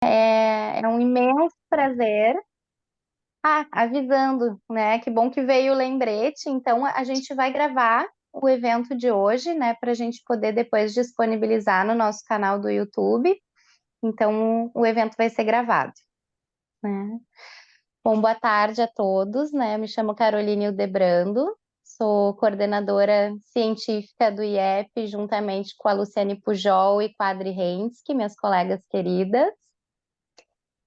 É um imenso prazer. Ah, avisando, né? Que bom que veio o lembrete. Então, a gente vai gravar o evento de hoje, né? Para a gente poder depois disponibilizar no nosso canal do YouTube. Então, o evento vai ser gravado, né? Bom, boa tarde a todos, né? Me chamo Caroline Hildebrando, sou coordenadora científica do IEP, juntamente com a Luciane Pujol e com a Adri Hensky, minhas colegas queridas.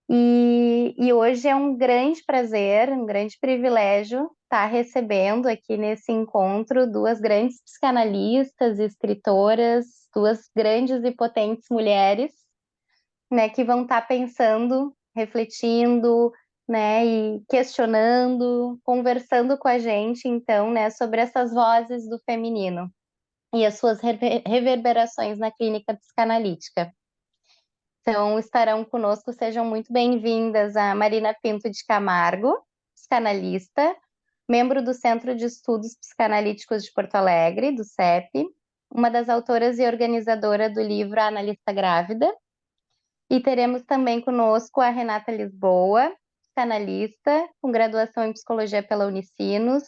E hoje é um grande prazer, um grande privilégio estar recebendo aqui nesse encontro duas grandes psicanalistas, escritoras, duas grandes e potentes mulheres, né, que vão estar pensando, refletindo, né, e questionando, conversando com a gente, então, né, sobre essas vozes do feminino e as suas reverberações na clínica psicanalítica. Então, estarão conosco, sejam muito bem-vindas a Marina Pinto de Camargo, psicanalista, membro do Centro de Estudos Psicanalíticos de Porto Alegre, do CEP, uma das autoras e organizadora do livro A Analista Grávida. E teremos também conosco a Renata Lisboa, psicanalista, com graduação em Psicologia pela Unicinos,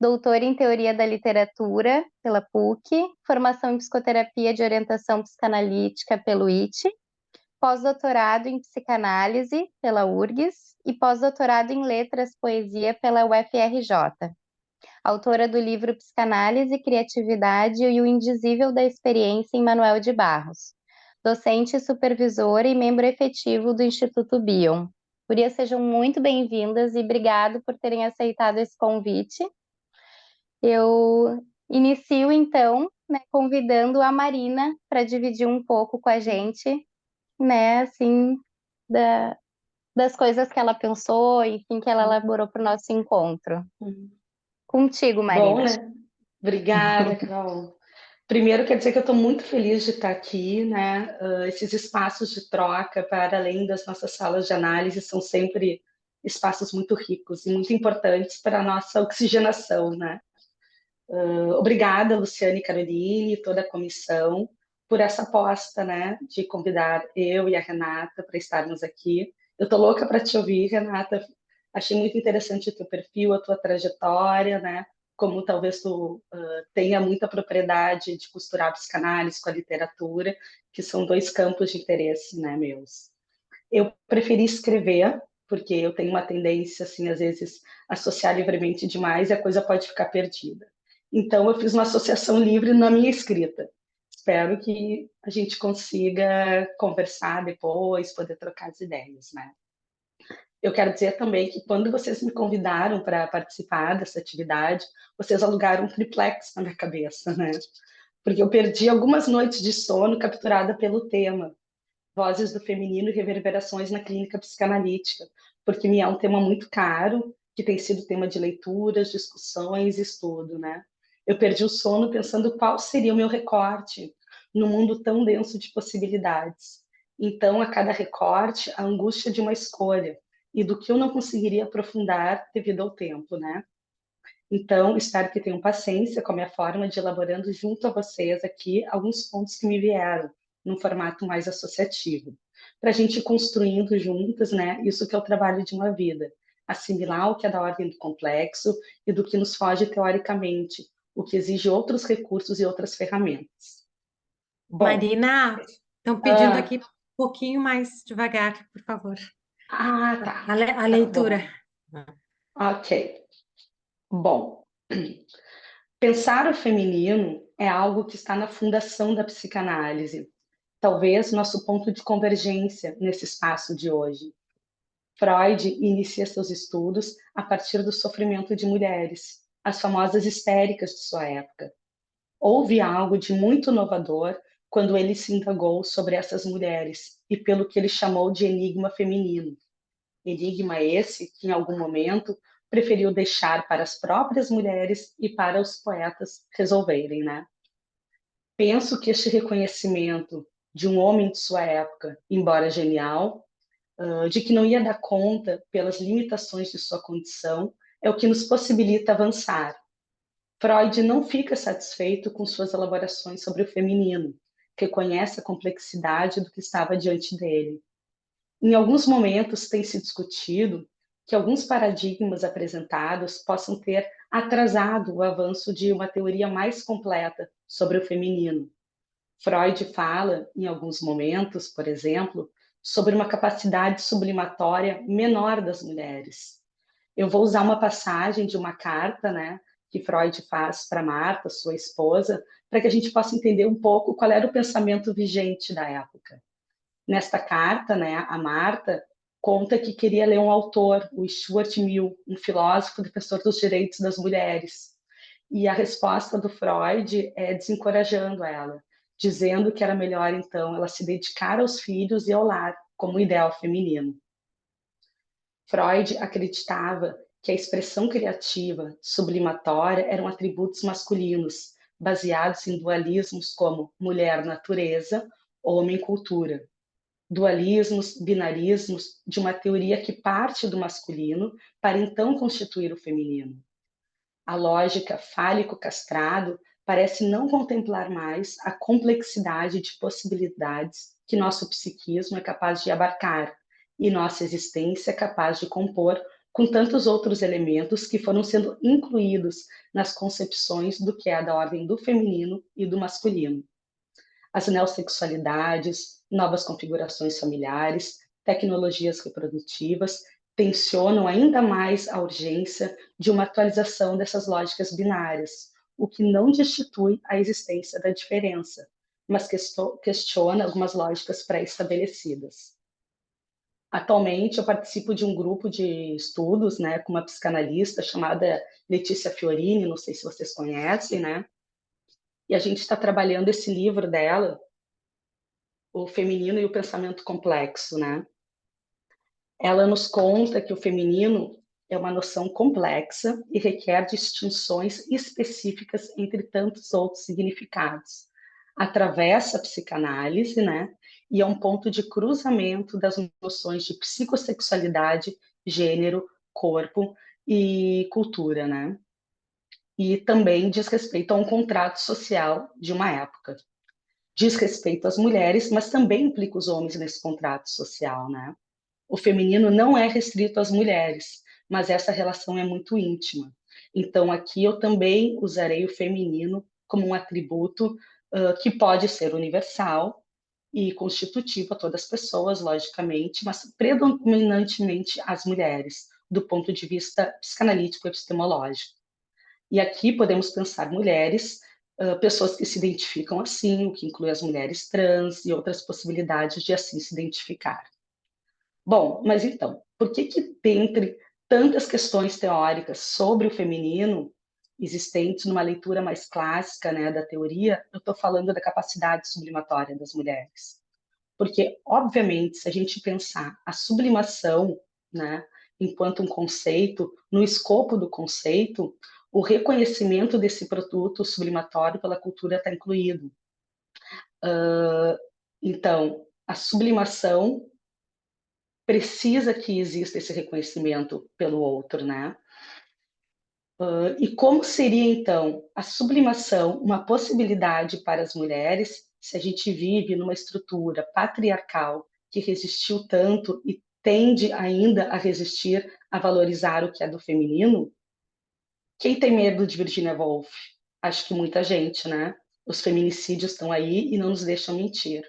doutora em Teoria da Literatura pela PUC, formação em Psicoterapia de Orientação Psicanalítica pelo ITE, pós-doutorado em psicanálise pela URGS e pós-doutorado em letras poesia pela UFRJ. Autora do livro Psicanálise, Criatividade e o Indizível da Experiência em Manuel de Barros. Docente, supervisora e membro efetivo do Instituto Bion. Gurias, sejam muito bem-vindas e obrigado por terem aceitado esse convite. Eu inicio, então, né, convidando a Marina para dividir um pouco com a gente, né, assim, das coisas que ela pensou, enfim, que ela elaborou para o nosso encontro. Contigo, Bom, Marina. né? Obrigada, Carol. Primeiro, quer dizer que eu estou muito feliz de estar aqui, né? Esses espaços de troca, para além das nossas salas de análise, são sempre espaços muito ricos e muito importantes para a nossa oxigenação, né? Obrigada, Luciane e Caroline e toda a comissão, por essa aposta, né? De convidar eu e a Renata para estarmos aqui. Eu estou louca para te ouvir, Renata. Achei muito interessante o teu perfil, a tua trajetória, né? Como talvez tu tenha muita propriedade de costurar a psicanálise com a literatura, que são dois campos de interesse, né, meus. Eu preferi escrever, porque eu tenho uma tendência, assim, às vezes, a associar livremente demais e a coisa pode ficar perdida. Então, eu fiz uma associação livre na minha escrita. Espero que a gente consiga conversar depois, poder trocar as ideias, né? Eu quero dizer também que quando vocês me convidaram para participar dessa atividade, vocês alugaram um triplex na minha cabeça, né? Porque eu perdi algumas noites de sono capturada pelo tema. Vozes do Feminino e Reverberações na Clínica Psicanalítica, porque me é um tema muito caro, que tem sido tema de leituras, discussões, estudo, né? Eu perdi o sono pensando qual seria o meu recorte num mundo tão denso de possibilidades. Então, a cada recorte, a angústia de uma escolha e do que eu não conseguiria aprofundar devido ao tempo, né? Então, espero que tenham paciência com a minha forma de elaborando junto a vocês aqui alguns pontos que me vieram, num formato mais associativo, para a gente ir construindo juntas, né? Isso que é o trabalho de uma vida, assimilar o que é da ordem do complexo e do que nos foge teoricamente, o que exige outros recursos e outras ferramentas. Bom, Marina, estão pedindo ah, aqui um pouquinho mais devagar, por favor. tá, A tá leitura. bom, ok. Bom, pensar o feminino é algo que está na fundação da psicanálise, talvez nosso ponto de convergência nesse espaço de hoje. Freud inicia seus estudos a partir do sofrimento de mulheres, as famosas histéricas de sua época. Houve algo de muito inovador quando ele se indagou sobre essas mulheres e pelo que ele chamou de enigma feminino. Enigma esse que, em algum momento, preferiu deixar para as próprias mulheres e para os poetas resolverem, né? Penso que este reconhecimento de um homem de sua época, embora genial, de que não ia dar conta pelas limitações de sua condição, é o que nos possibilita avançar. Freud não fica satisfeito com suas elaborações sobre o feminino, reconhece a complexidade do que estava diante dele. Em alguns momentos tem se discutido que alguns paradigmas apresentados possam ter atrasado o avanço de uma teoria mais completa sobre o feminino. Freud fala, em alguns momentos, por exemplo, sobre uma capacidade sublimatória menor das mulheres. Eu vou usar uma passagem de uma carta, né, que Freud faz para Marta, sua esposa, para que a gente possa entender um pouco qual era o pensamento vigente da época. Nesta carta, né, a Marta conta que queria ler um autor, o Stuart Mill, um filósofo defensor dos direitos das mulheres. E a resposta do Freud é desencorajando ela, dizendo que era melhor, então, ela se dedicar aos filhos e ao lar, como ideal feminino. Freud acreditava que a expressão criativa, sublimatória, eram atributos masculinos, baseados em dualismos como mulher-natureza, homem-cultura. Dualismos, binarismos de uma teoria que parte do masculino para então constituir o feminino. A lógica fálico-castrado parece não contemplar mais a complexidade de possibilidades que nosso psiquismo é capaz de abarcar e nossa existência é capaz de compor com tantos outros elementos que foram sendo incluídos nas concepções do que é da ordem do feminino e do masculino. As neossexualidades, novas configurações familiares, tecnologias reprodutivas tensionam ainda mais a urgência de uma atualização dessas lógicas binárias, o que não destitui a existência da diferença, mas questiona algumas lógicas pré-estabelecidas. Atualmente, eu participo de um grupo de estudos, né, com uma psicanalista chamada Letícia Fiorini, não sei se vocês conhecem, né? E a gente está trabalhando esse livro dela, O Feminino e o Pensamento Complexo, né? Ela nos conta que o feminino é uma noção complexa e requer distinções específicas entre tantos outros significados. Atravessa a psicanálise, né? E é um ponto de cruzamento das noções de psicossexualidade, gênero, corpo e cultura, né? E também diz respeito a um contrato social de uma época. Diz respeito às mulheres, mas também implica os homens nesse contrato social, né? O feminino não é restrito às mulheres, mas essa relação é muito íntima. Então, aqui eu também usarei o feminino como um atributo que pode ser universal e constitutivo a todas as pessoas, logicamente, mas predominantemente às mulheres, do ponto de vista psicanalítico e epistemológico. E aqui podemos pensar mulheres, pessoas que se identificam assim, o que inclui as mulheres trans e outras possibilidades de assim se identificar. Bom, mas então, por que dentre tantas questões teóricas sobre o feminino existentes numa leitura mais clássica, né, da teoria, eu estou falando da capacidade sublimatória das mulheres? Porque, obviamente, se a gente pensar a sublimação, né, enquanto um conceito, no escopo do conceito, o reconhecimento desse produto sublimatório pela cultura está incluído. Então, a sublimação precisa que exista esse reconhecimento pelo outro, né? E como seria, então, a sublimação uma possibilidade para as mulheres se a gente vive numa estrutura patriarcal que resistiu tanto e tende ainda a resistir a valorizar o que é do feminino? Quem tem medo de Virginia Woolf? Acho que muita gente, né? Os feminicídios estão aí e não nos deixam mentir.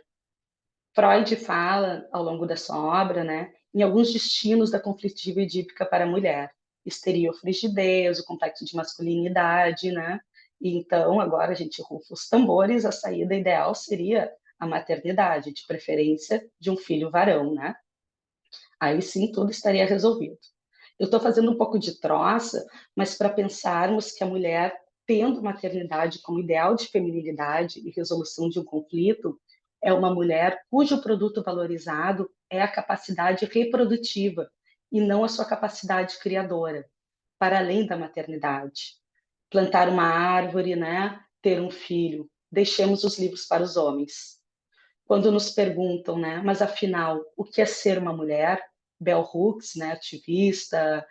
Freud fala, ao longo da sua obra, né, em alguns destinos da conflitiva edípica para a mulher. Estereofrigidez, o complexo de masculinidade, né? E então, agora a gente rufa os tambores, a saída ideal seria a maternidade, de preferência de um filho varão, né? Aí sim tudo estaria resolvido. Eu estou fazendo um pouco de troça, mas para pensarmos que a mulher, tendo maternidade como ideal de feminilidade e resolução de um conflito, é uma mulher cujo produto valorizado é a capacidade reprodutiva e não a sua capacidade criadora, para além da maternidade. Plantar uma árvore, né? Ter um filho. Deixemos os livros para os homens. Quando nos perguntam, né, mas afinal, o que é ser uma mulher? Bell Hooks, né, ativista,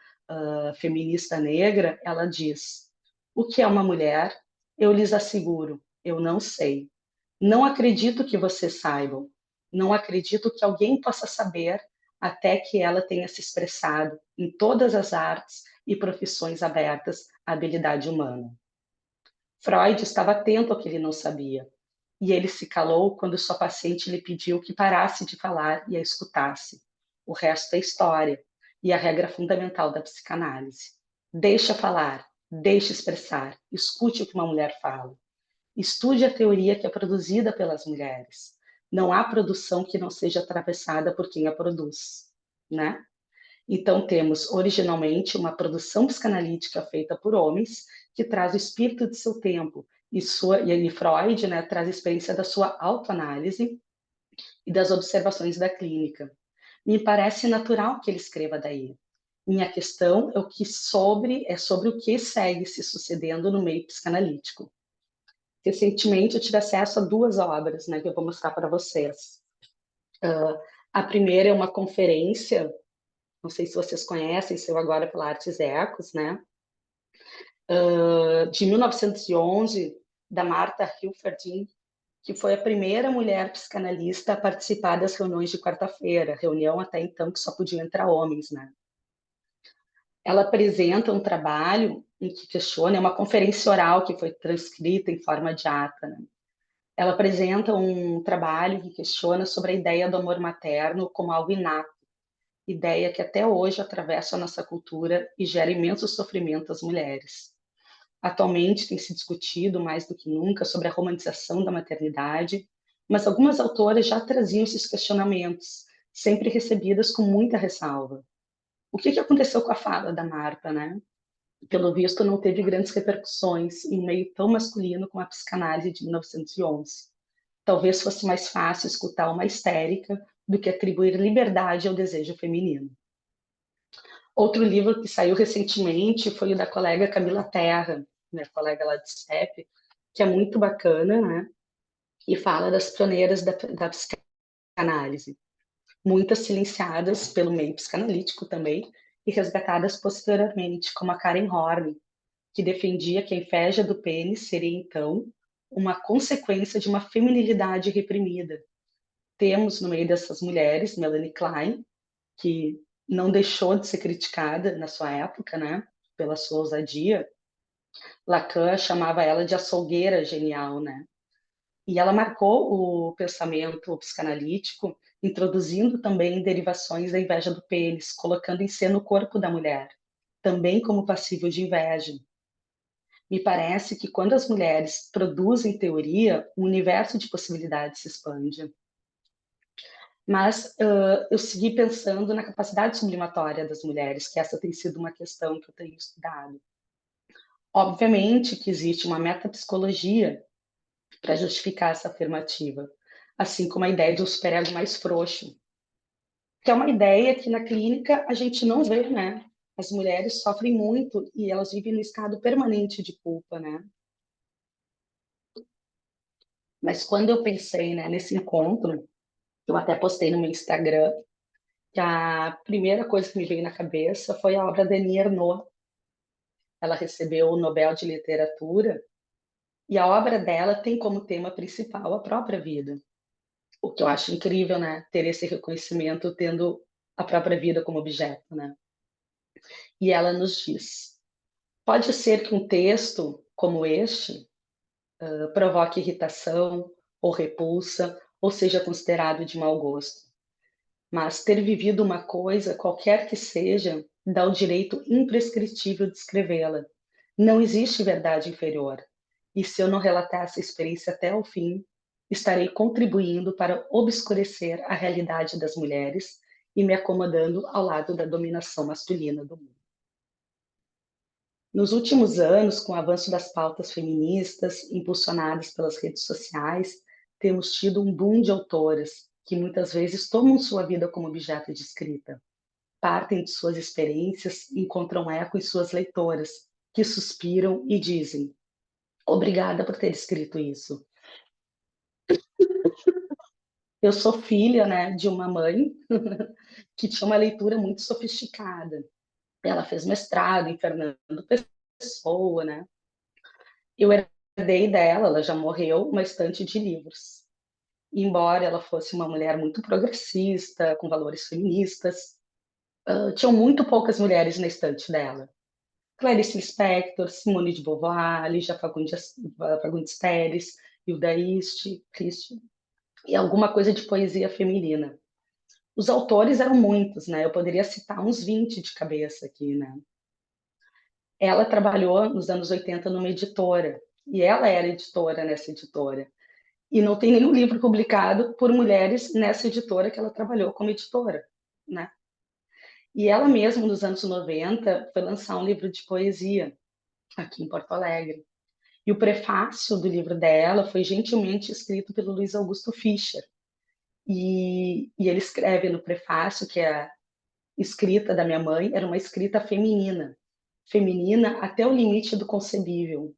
feminista negra, ela diz: o que é uma mulher? Eu lhes asseguro, eu não sei. Não acredito que vocês saibam. Não acredito que alguém possa saber até que ela tenha se expressado em todas as artes e profissões abertas à habilidade humana. Freud estava atento ao que ele não sabia, e ele se calou quando sua paciente lhe pediu que parasse de falar e a escutasse. O resto é história, e a regra fundamental da psicanálise. Deixa falar, deixa expressar, escute o que uma mulher fala. Estude a teoria que é produzida pelas mulheres. Não há produção que não seja atravessada por quem a produz, né? Então, temos originalmente uma produção psicanalítica feita por homens, que traz o espírito de seu tempo, e Freud, né, traz a experiência da sua autoanálise e das observações da clínica. Me parece natural que ele escreva daí. Minha questão é sobre o que segue se sucedendo no meio psicanalítico. Recentemente, eu tive acesso a 2 obras, né, que eu vou mostrar para vocês. A primeira é uma conferência, não sei se vocês conhecem, saiu agora pela Artes Ecos, né? De 1911, da Martha Hilferding, que foi a primeira mulher psicanalista a participar das reuniões de quarta-feira, reunião até então que só podiam entrar homens, né? Ela apresenta um trabalho em que questiona, é uma conferência oral que foi transcrita em forma de ata, né? Ela apresenta um trabalho que questiona sobre a ideia do amor materno como algo inato, ideia que até hoje atravessa a nossa cultura e gera imenso sofrimento às mulheres. Atualmente tem se discutido mais do que nunca sobre a romantização da maternidade, mas algumas autoras já traziam esses questionamentos, sempre recebidas com muita ressalva. O que aconteceu com a fala da Marta, né? Pelo visto, não teve grandes repercussões em um meio tão masculino como a psicanálise de 1911. Talvez fosse mais fácil escutar uma histérica do que atribuir liberdade ao desejo feminino. Outro livro que saiu recentemente foi o da colega Camila Terra, minha colega lá de STEP, que é muito bacana, né? E fala das pioneiras da psicanálise, muitas silenciadas pelo meio psicanalítico também e resgatadas posteriormente, como a Karen Horney, que defendia que a inveja do pênis seria, então, uma consequência de uma feminilidade reprimida. Temos no meio dessas mulheres Melanie Klein, que não deixou de ser criticada na sua época, né, pela sua ousadia. Lacan chamava ela de açougueira genial, né? E ela marcou o pensamento psicanalítico, introduzindo também derivações da inveja do pênis, colocando em cena o corpo da mulher, também como passível de inveja. Me parece que quando as mulheres produzem teoria, o universo de possibilidades se expande. Mas eu segui pensando na capacidade sublimatória das mulheres, que essa tem sido uma questão que eu tenho estudado. Obviamente que existe uma metapsicologia para justificar essa afirmativa, assim como a ideia de um superego mais frouxo, que é uma ideia que na clínica a gente não vê, né? As mulheres sofrem muito e elas vivem no estado permanente de culpa, né? Mas quando eu pensei, né, nesse encontro, eu até postei no meu Instagram, que a primeira coisa que me veio na cabeça foi a obra da Annie Ernaux. Ela recebeu o Nobel de Literatura e a obra dela tem como tema principal a própria vida. O que eu acho incrível, né? Ter esse reconhecimento tendo a própria vida como objeto, né? E ela nos diz: pode ser que um texto como este provoque irritação ou repulsa ou seja considerado de mau gosto. Mas ter vivido uma coisa, qualquer que seja, dá o direito imprescritível de escrevê-la. Não existe verdade inferior. E se eu não relatar essa experiência até o fim, estarei contribuindo para obscurecer a realidade das mulheres e me acomodando ao lado da dominação masculina do mundo. Nos últimos anos, com o avanço das pautas feministas, impulsionadas pelas redes sociais, temos tido um boom de autoras que muitas vezes tomam sua vida como objeto de escrita. Partem de suas experiências e encontram eco em suas leitoras, que suspiram e dizem: obrigada por ter escrito isso. Eu sou filha, né, de uma mãe que tinha uma leitura muito sofisticada. Ela fez mestrado em Fernando Pessoa, né? Eu herdei dela, ela já morreu, uma estante de livros. embora ela fosse uma mulher muito progressista, com valores feministas, tinham muito poucas mulheres na estante dela. Clarice Lispector, Simone de Beauvoir, Lígia Fagundes Telles, Hilda Christie, e alguma coisa de poesia feminina. Os autores eram muitos, né? Eu poderia citar uns 20 de cabeça aqui, né? Ela trabalhou nos anos 80 numa editora, e ela era editora nessa editora. E não tem nenhum livro publicado por mulheres nessa editora que ela trabalhou como editora, né? E ela mesma, nos anos 90, foi lançar um livro de poesia aqui em Porto Alegre. E o prefácio do livro dela foi gentilmente escrito pelo Luiz Augusto Fischer. E ele escreve no prefácio que a escrita da minha mãe era uma escrita feminina, feminina até o limite do concebível.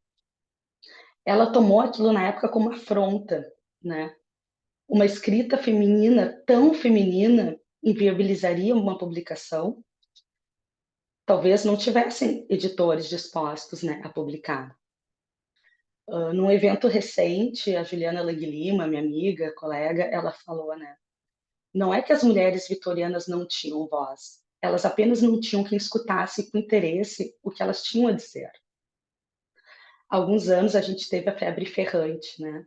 Ela tomou aquilo na época como afronta, né? Uma escrita feminina tão feminina inviabilizaria uma publicação. Talvez não tivessem editores dispostos, né, a publicar. Num evento recente, a Juliana Lange-Lima, minha amiga, colega, ela falou, né? Não é que as mulheres vitorianas não tinham voz, elas apenas não tinham quem escutasse com interesse o que elas tinham a dizer. Há alguns anos a gente teve a Febre Ferrante, né?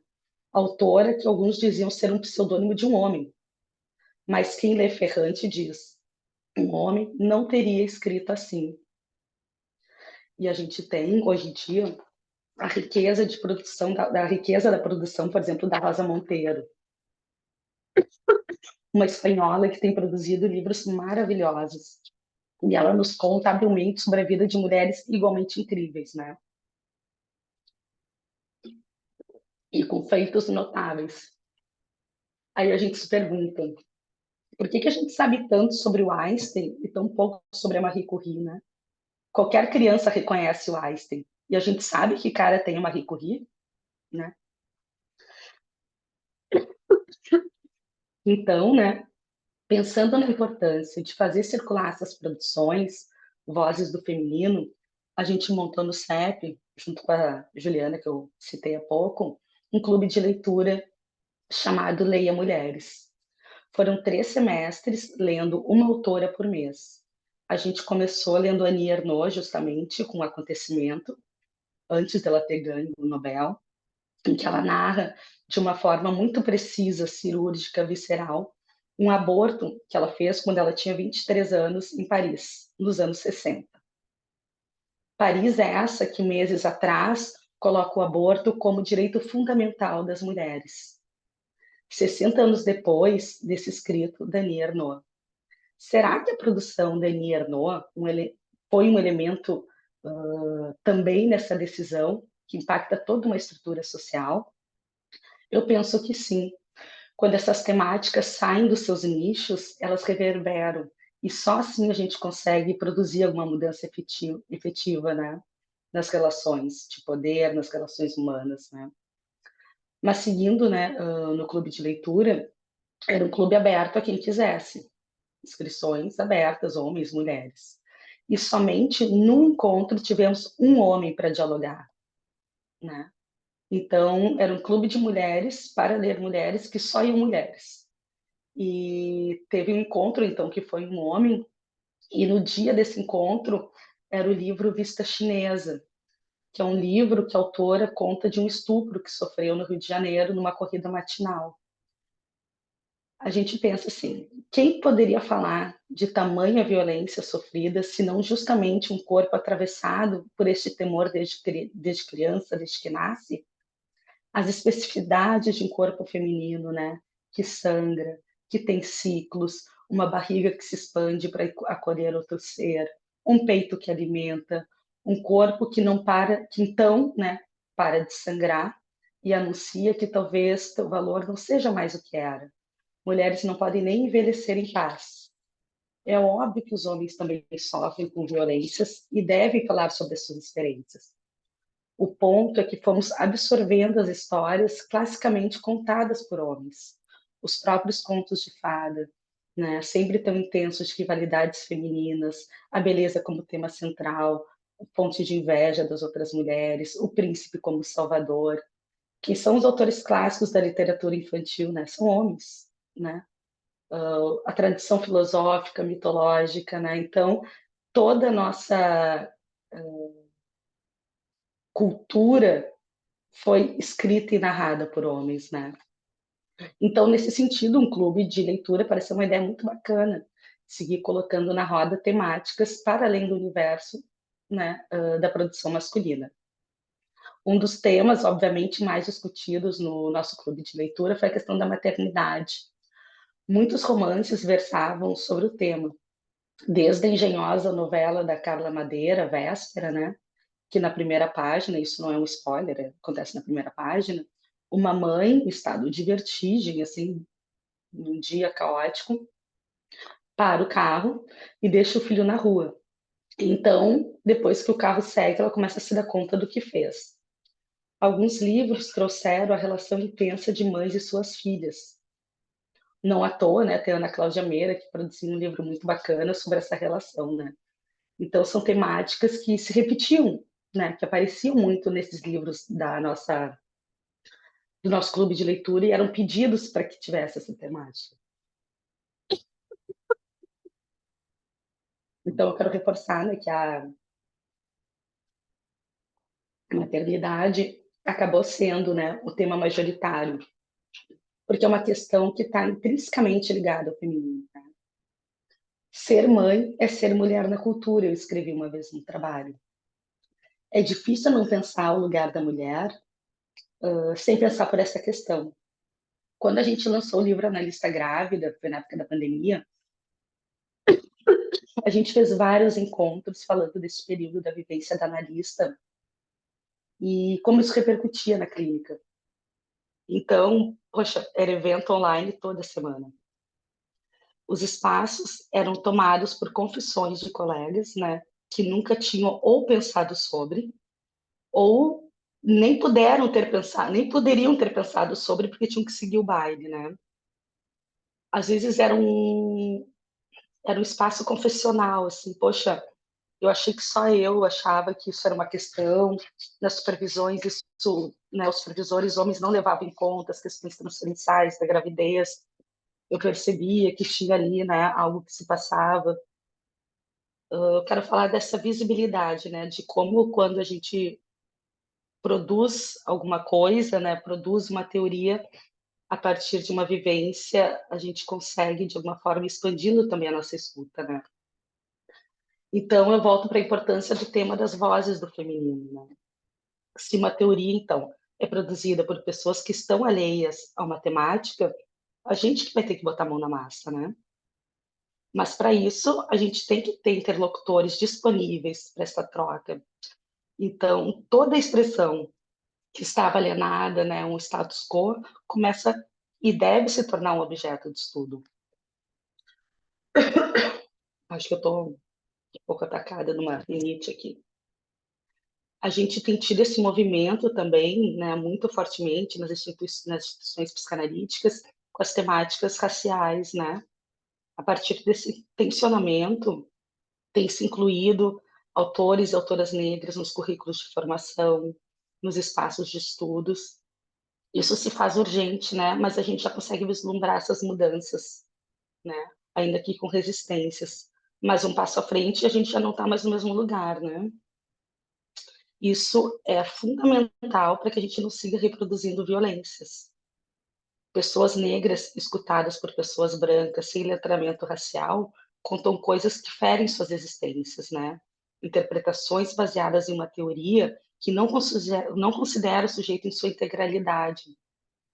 Autora que alguns diziam ser um pseudônimo de um homem, mas quem lê Ferrante diz: um homem não teria escrito assim. E a gente tem, hoje em dia, a riqueza de produção, da riqueza da produção, por exemplo, da Rosa Monteiro, uma espanhola que tem produzido livros maravilhosos. E ela nos conta habilmente sobre a vida de mulheres igualmente incríveis, né? E com feitos notáveis. Aí a gente se pergunta, por que a gente sabe tanto sobre o Einstein e tão pouco sobre a Marie Curie, né? Qualquer criança reconhece o Einstein. E a gente sabe que cara tem a Marie Curie, né? Então, né, pensando na importância de fazer circular essas produções, vozes do feminino, a gente montou no CEP, junto com a Juliana, que eu citei há pouco, um clube de leitura chamado Leia Mulheres. Foram 3 semestres lendo uma autora por mês. A gente começou lendo Annie Ernaux, justamente, com o acontecimento, antes dela ter ganho o Nobel, em que ela narra de uma forma muito precisa, cirúrgica, visceral, um aborto que ela fez quando ela tinha 23 anos em Paris, nos anos 60. Paris é essa que, meses atrás, coloca o aborto como direito fundamental das mulheres. 60 anos depois desse escrito da Annie Ernaux. Será que a produção da Annie Ernaux foi um elemento também nessa decisão que impacta toda uma estrutura social? Eu penso que sim. Quando essas temáticas saem dos seus nichos, elas reverberam. E só assim a gente consegue produzir alguma mudança efetiva, né? Nas relações de poder, nas relações humanas, né? Mas seguindo, né, no clube de leitura, era um clube aberto a quem quisesse. Inscrições abertas, homens, mulheres. E somente num encontro tivemos um homem para dialogar, né? Então, era um clube de mulheres para ler mulheres que só iam mulheres. E teve um encontro, então, que foi um homem, e no dia desse encontro era o livro Vista Chinesa, que é um livro que a autora conta de um estupro que sofreu no Rio de Janeiro numa corrida matinal. A gente pensa assim, quem poderia falar de tamanha violência sofrida, se não justamente um corpo atravessado por este temor desde criança, desde que nasce? As especificidades de um corpo feminino, né? Que sangra, que tem ciclos, uma barriga que se expande para acolher outro ser, um peito que alimenta, um corpo que não para, que então, né, para de sangrar e anuncia que talvez teu valor não seja mais o que era. Mulheres não podem nem envelhecer em paz. É óbvio que os homens também sofrem com violências e devem falar sobre as suas experiências. O ponto é que fomos absorvendo as histórias classicamente contadas por homens. Os próprios contos de fada, né, sempre tão intensos de rivalidades femininas, a beleza como tema central, fonte de inveja das outras mulheres, o príncipe como salvador. quem são os autores clássicos da literatura infantil, né? São homens, né? A tradição filosófica, mitológica, né? Então, toda a nossa cultura foi escrita e narrada por homens, né? Então, nesse sentido, um clube de leitura parece uma ideia muito bacana, seguir colocando na roda temáticas para além do universo, né, da produção masculina. Um dos temas, obviamente, mais discutidos no nosso clube de leitura foi a questão da maternidade. Muitos romances versavam sobre o tema, desde a engenhosa novela da Carla Madeira, Véspera, né, que na primeira página, isso não é um spoiler, acontece na primeira página, uma mãe em estado de vertigem, assim, num dia caótico, para o carro e deixa o filho na rua. Então, depois que o carro segue, ela começa a se dar conta do que fez. Alguns livros trouxeram a relação intensa de mães e suas filhas. Não à toa, né, tem a Ana Cláudia Meira, que produziu um livro muito bacana sobre essa relação, né? Então, são temáticas que se repetiam, né, que apareciam muito nesses livros do nosso clube de leitura e eram pedidos para que tivesse essa temática. Então, eu quero reforçar, né, que a maternidade acabou sendo, né, o tema majoritário, porque é uma questão que está intrinsecamente ligada ao feminino. Tá? Ser mãe é ser mulher na cultura, eu escrevi uma vez no trabalho. É difícil não pensar o lugar da mulher sem pensar por essa questão. Quando a gente lançou o livro Analista Grávida, foi na época da pandemia, a gente fez vários encontros falando desse período da vivência da analista e como isso repercutia na clínica. Então, poxa, era evento online toda semana. Os espaços eram tomados por confissões de colegas, né, que nunca tinham ou pensado sobre, ou nem puderam ter pensado, nem poderiam ter pensado sobre, porque tinham que seguir o baile, né? Às vezes era um espaço confessional, assim, poxa, eu achei que só eu achava que isso era uma questão, nas supervisões, isso, né, os supervisores homens não levavam em conta as questões transferenciais da gravidez, eu percebia que tinha ali, né, algo que se passava. Eu quero falar dessa visibilidade, né, de como quando a gente produz alguma coisa, né, produz uma teoria a partir de uma vivência, a gente consegue de alguma forma expandindo também a nossa escuta, né? Então eu volto para a importância do tema das vozes do feminino, né? Se uma teoria então é produzida por pessoas que estão alheias a uma temática, a gente que vai ter que botar a mão na massa, né? Mas para isso a gente tem que ter interlocutores disponíveis para essa troca. Então, toda a expressão que estava alienada, né, um status quo, começa e deve se tornar um objeto de estudo. Acho que eu estou um pouco atacada numa rinite aqui. A gente tem tido esse movimento também, né, muito fortemente nas instituições psicanalíticas com as temáticas raciais, né? A partir desse tensionamento, tem se incluído autores e autoras negras nos currículos de formação, nos espaços de estudos. Isso se faz urgente, né? Mas a gente já consegue vislumbrar essas mudanças, né? Ainda que com resistências. Mas um passo à frente, a gente já não está mais no mesmo lugar, né? Isso é fundamental para que a gente não siga reproduzindo violências. Pessoas negras escutadas por pessoas brancas sem letramento racial contam coisas que ferem suas existências, né? Interpretações baseadas em uma teoria que não considera o sujeito em sua integralidade.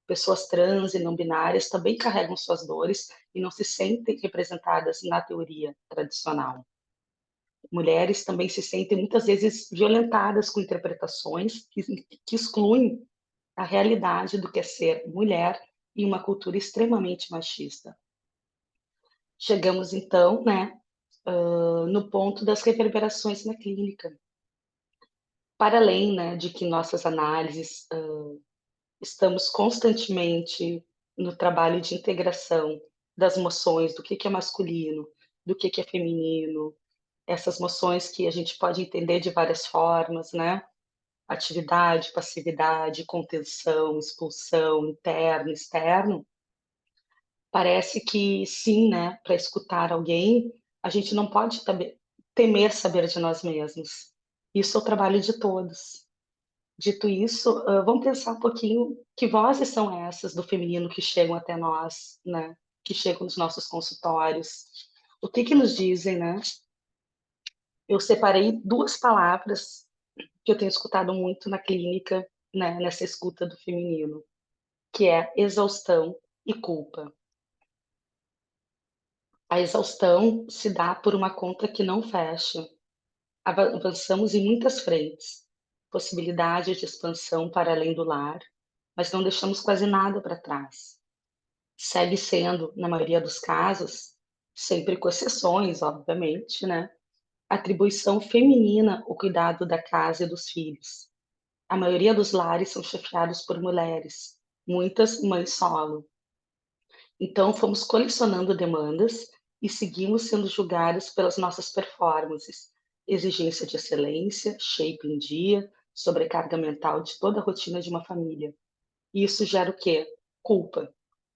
Pessoas trans e não binárias também carregam suas dores e não se sentem representadas na teoria tradicional. Mulheres também se sentem muitas vezes violentadas com interpretações que excluem a realidade do que é ser mulher em uma cultura extremamente machista. Chegamos então, né, no ponto das reverberações na clínica. Para além, né, de que nossas análises estamos constantemente no trabalho de integração das moções, do que é masculino, do que é feminino, essas moções que a gente pode entender de várias formas, né? atividade, passividade, contenção, expulsão, interno, externo, parece que sim, né? Para escutar alguém, a gente não pode temer saber de nós mesmos. Isso é o trabalho de todos. Dito isso, vamos pensar um pouquinho que vozes são essas do feminino que chegam até nós, né? Que chegam nos nossos consultórios. O que que nos dizem, né? Eu separei duas palavras que eu tenho escutado muito na clínica, né? Nessa escuta do feminino, que é exaustão e culpa. A exaustão se dá por uma conta que não fecha. Avançamos em muitas frentes, possibilidade de expansão para além do lar, mas não deixamos quase nada para trás. Segue sendo, na maioria dos casos, sempre com exceções, obviamente, né? Atribuição feminina o cuidado da casa e dos filhos. A maioria dos lares são chefiados por mulheres, muitas mães solo. Então, fomos colecionando demandas e seguimos sendo julgadas pelas nossas performances, exigência de excelência, shape em dia, sobrecarga mental de toda a rotina de uma família. E isso gera o quê? Culpa.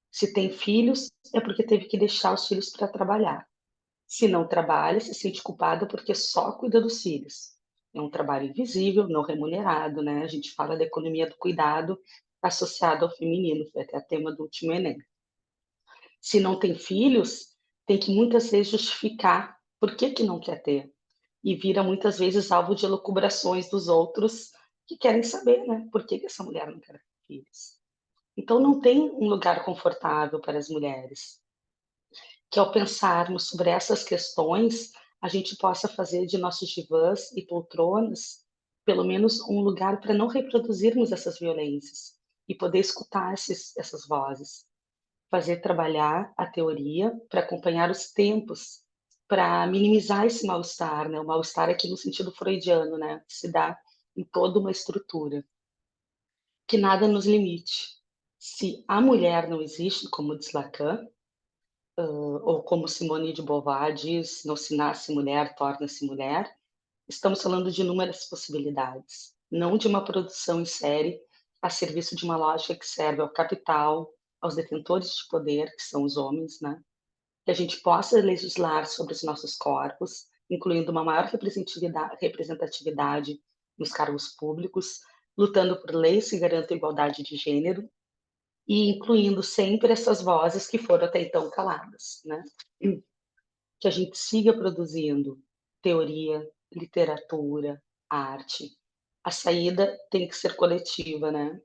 Se tem filhos, é porque teve que deixar os filhos para trabalhar. Se não trabalha, se sente culpada porque só cuida dos filhos. É um trabalho invisível, não remunerado, né? A gente fala da economia do cuidado associado ao feminino, foi até tema do último Enem. Se não tem filhos, tem que muitas vezes justificar por que que não quer ter. E vira muitas vezes alvo de elucubrações dos outros que querem saber, né? Por que que essa mulher não quer ter filhos. Então não tem um lugar confortável para as mulheres. Que ao pensarmos sobre essas questões, a gente possa fazer de nossos divãs e poltronas pelo menos um lugar para não reproduzirmos essas violências e poder escutar essas vozes, fazer trabalhar a teoria para acompanhar os tempos, para minimizar esse mal-estar, né? O mal-estar aqui no sentido freudiano, né? Se dá em toda uma estrutura. Que nada nos limite. Se a mulher não existe, como diz Lacan, ou como Simone de Beauvoir diz, não se nasce mulher, torna-se mulher, estamos falando de inúmeras possibilidades, não de uma produção em série a serviço de uma lógica que serve ao capital, aos detentores de poder, que são os homens, né? Que a gente possa legislar sobre os nossos corpos, incluindo uma maior representatividade nos cargos públicos, lutando por leis que garantam igualdade de gênero e incluindo sempre essas vozes que foram até então caladas, né? Que a gente siga produzindo teoria, literatura, arte. A saída tem que ser coletiva, né?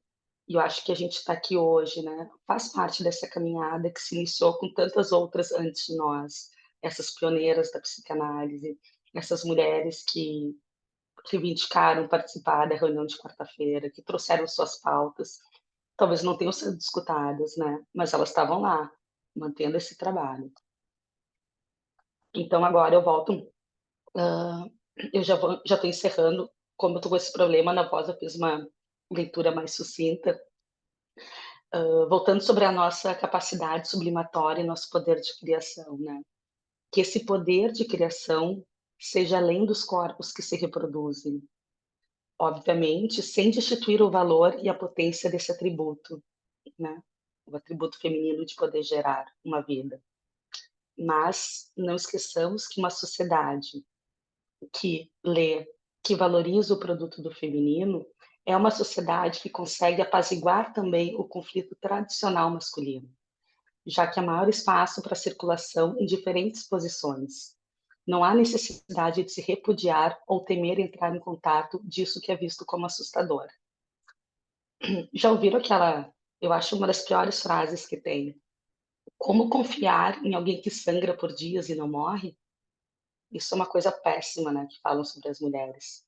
E eu acho que a gente está aqui hoje, né? Faz parte dessa caminhada que se iniciou com tantas outras antes de nós, essas pioneiras da psicanálise, essas mulheres que reivindicaram participar da reunião de quarta-feira, que trouxeram suas pautas, talvez não tenham sido escutadas, né? Mas elas estavam lá, mantendo esse trabalho. Então agora eu volto, uh, eu já estou encerrando, como eu estou com esse problema na voz, eu fiz uma leitura mais sucinta, voltando sobre a nossa capacidade sublimatória e nosso poder de criação, né? Que esse poder de criação seja além dos corpos que se reproduzem, obviamente, sem destituir o valor e a potência desse atributo, né? O atributo feminino de poder gerar uma vida. Mas não esqueçamos que uma sociedade que lê, que valoriza o produto do feminino, é uma sociedade que consegue apaziguar também o conflito tradicional masculino, já que há maior espaço para circulação em diferentes posições. Não há necessidade de se repudiar ou temer entrar em contato disso que é visto como assustador. Já ouviram aquela, eu acho uma das piores frases que tem, como confiar em alguém que sangra por dias e não morre? Isso é uma coisa péssima, né, que falam sobre as mulheres.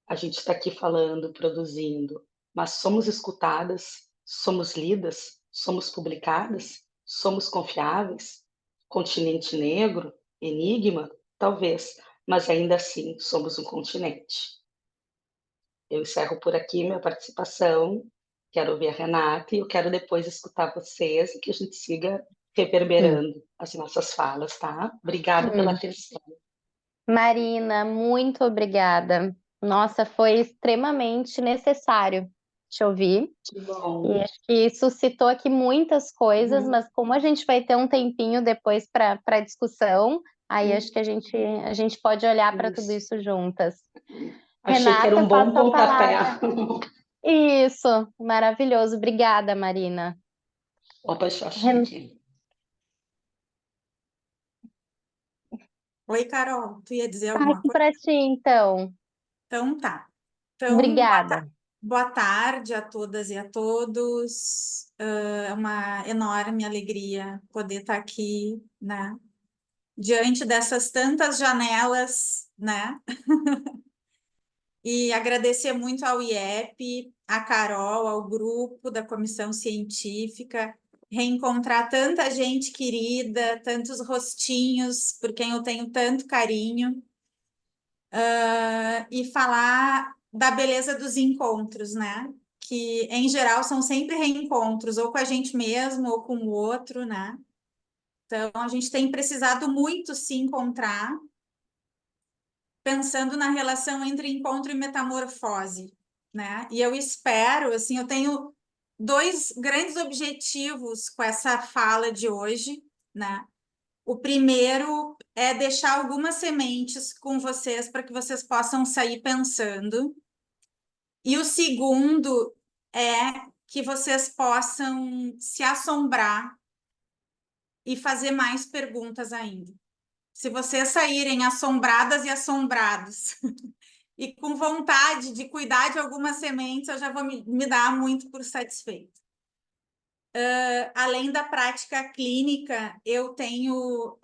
A gente está aqui falando, produzindo, mas somos escutadas, somos lidas, somos publicadas, somos confiáveis? Continente negro, enigma? Talvez, mas ainda assim somos um continente. Eu encerro por aqui minha participação. Quero ouvir a Renata e eu quero depois escutar vocês e que a gente siga reverberando as nossas falas, tá? Obrigada pela Hum. atenção. Marina, muito obrigada. Nossa, foi extremamente necessário te ouvir. Que E bom. acho que suscitou aqui muitas coisas, Uhum. mas como a gente vai ter um tempinho depois para discussão, aí acho que a gente pode olhar para tudo Isso. isso juntas. Achei que era Renata, um bom passo a pontapé. palavra. Isso, maravilhoso. Obrigada, Marina. Opa, só Ren- chique. Oi, Carol, tu ia dizer alguma Passo coisa? para ti, então. Então tá. Então, Obrigada. boa tarde a todas e a todos. É uma enorme alegria poder estar aqui, né? Diante dessas tantas janelas, né? E agradecer muito ao IEP, à Carol, ao grupo da comissão científica, reencontrar tanta gente querida, tantos rostinhos por quem eu tenho tanto carinho, e falar da beleza dos encontros, né? Que em geral são sempre reencontros, ou com a gente mesmo, ou com o outro, né? Então a gente tem precisado muito se encontrar, pensando na relação entre encontro e metamorfose, né? E eu espero, assim, eu tenho dois grandes objetivos com essa fala de hoje, né? O primeiro é deixar algumas sementes com vocês para que vocês possam sair pensando. E o segundo é que vocês possam se assombrar e fazer mais perguntas ainda. Se vocês saírem assombradas e assombrados e com vontade de cuidar de algumas sementes, eu já vou me dar muito por satisfeito. Além da prática clínica, eu tenho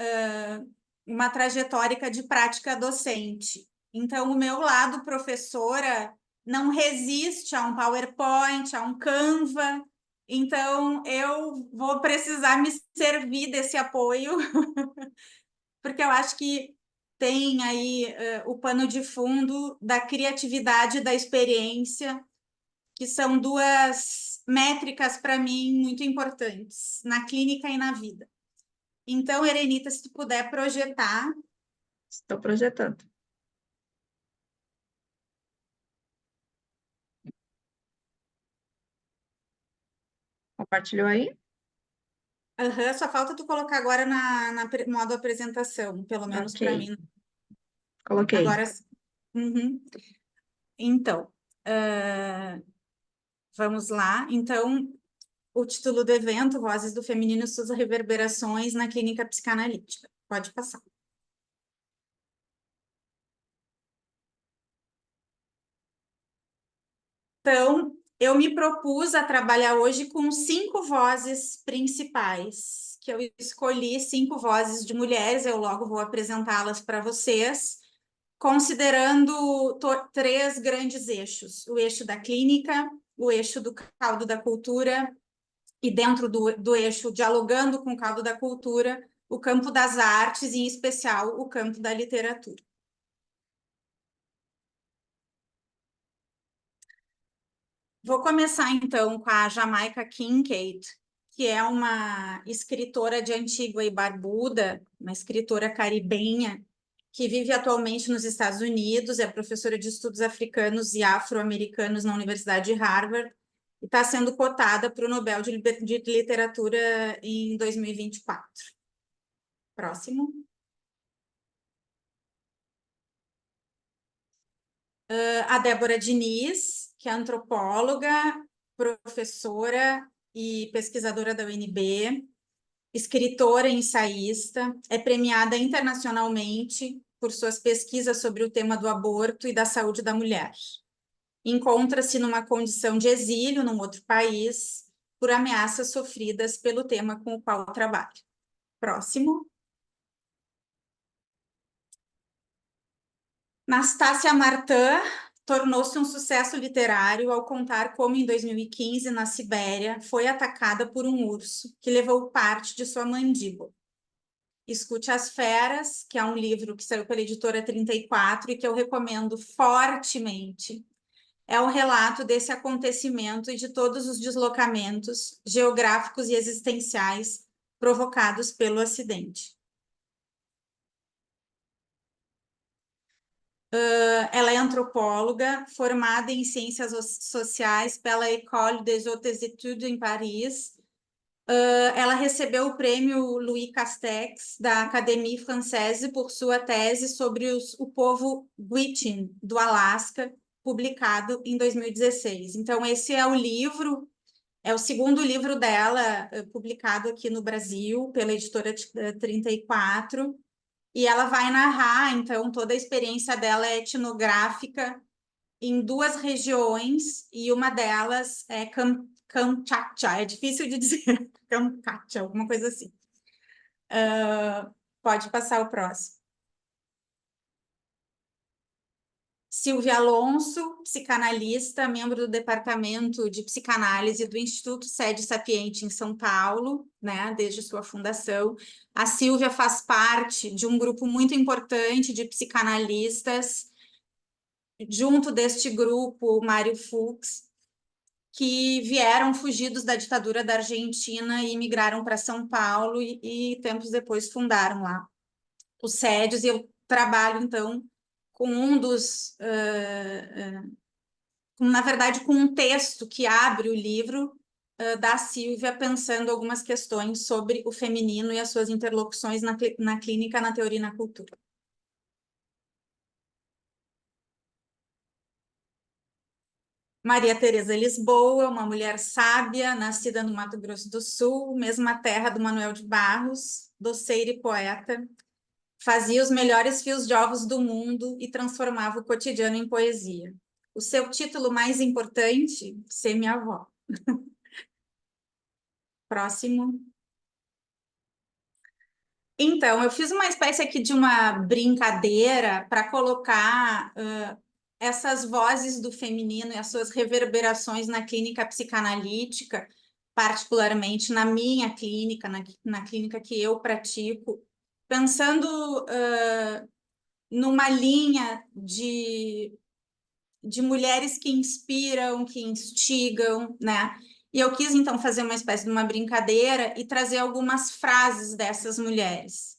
uma trajetória de prática docente. Então, o meu lado professora não resiste a um PowerPoint, a um Canva. Então, eu vou precisar me servir desse apoio, porque eu acho que tem aí o pano de fundo da criatividade e da experiência, que são duas métricas para mim muito importantes na clínica e na vida. Então, Erenita, se tu puder projetar. Estou projetando. Compartilhou aí? Uhum, só falta tu colocar agora na modo apresentação, pelo menos para Ok, mim. coloquei. Agora, uhum. Então, vamos lá. Então, o título do evento, Vozes do Feminino e suas reverberações na clínica psicanalítica. Pode passar. Então, eu me propus a trabalhar hoje com 5 vozes principais, que eu escolhi 5 vozes de mulheres, eu logo vou apresentá-las para vocês, considerando 3 grandes eixos: o eixo da clínica, o eixo do caldo da cultura, e dentro do eixo, dialogando com o caldo da cultura, o campo das artes, e em especial o campo da literatura. Vou começar, então, com a Jamaica Kincaid, que é uma escritora de Antigua e Barbuda, uma escritora caribenha, que vive atualmente nos Estados Unidos, é professora de estudos africanos e afro-americanos na Universidade de Harvard, e está sendo cotada para o Nobel de Literatura em 2024. Próximo. A Débora Diniz, que é antropóloga, professora e pesquisadora da UNB, escritora e ensaísta, é premiada internacionalmente por suas pesquisas sobre o tema do aborto e da saúde da mulher. Encontra-se numa condição de exílio num outro país por ameaças sofridas pelo tema com o qual trabalha. Próximo. Nastácia Martin tornou-se um sucesso literário ao contar como, em 2015, na Sibéria, foi atacada por um urso que levou parte de sua mandíbula. Escute as Feras, que é um livro que saiu pela editora 34 e que eu recomendo fortemente. É o relato desse acontecimento e de todos os deslocamentos geográficos e existenciais provocados pelo acidente. Ela é antropóloga formada em Ciências Sociais pela École des Hautes Études em Paris. Ela recebeu o prêmio Louis Castex da Académie Française por sua tese sobre o povo Gwich'in do Alasca, publicado em 2016. Então, esse é o livro, é o segundo livro dela, publicado aqui no Brasil, pela editora 34, e ela vai narrar, então, toda a experiência dela etnográfica em 2 regiões, e uma delas é Kamchatka, é difícil de dizer, Kamchatka, alguma coisa assim. Pode passar o próximo. Silvia Alonso, psicanalista, membro do Departamento de Psicanálise do Instituto Sede Sapiente em São Paulo, né, desde sua fundação. A Silvia faz parte de um grupo muito importante de psicanalistas. Junto deste grupo, Mário Fuchs, que vieram fugidos da ditadura da Argentina e migraram para São Paulo e tempos depois fundaram lá os SEDES, e eu trabalho, então, com um dos... na verdade, com um texto que abre o livro da Silvia, pensando algumas questões sobre o feminino e as suas interlocuções na clínica, na teoria e na cultura. Maria Tereza Lisboa, uma mulher sábia, nascida no Mato Grosso do Sul, mesma terra do Manuel de Barros, doceira e poeta, fazia os melhores fios de ovos do mundo e transformava o cotidiano em poesia. O seu título mais importante, ser minha avó. Próximo. Então, eu fiz uma espécie aqui de uma brincadeira para colocar essas vozes do feminino e as suas reverberações na clínica psicanalítica, particularmente na minha clínica, na clínica que eu pratico, pensando numa linha de mulheres que inspiram, que instigam, né? E eu quis, então, fazer uma espécie de uma brincadeira e trazer algumas frases dessas mulheres.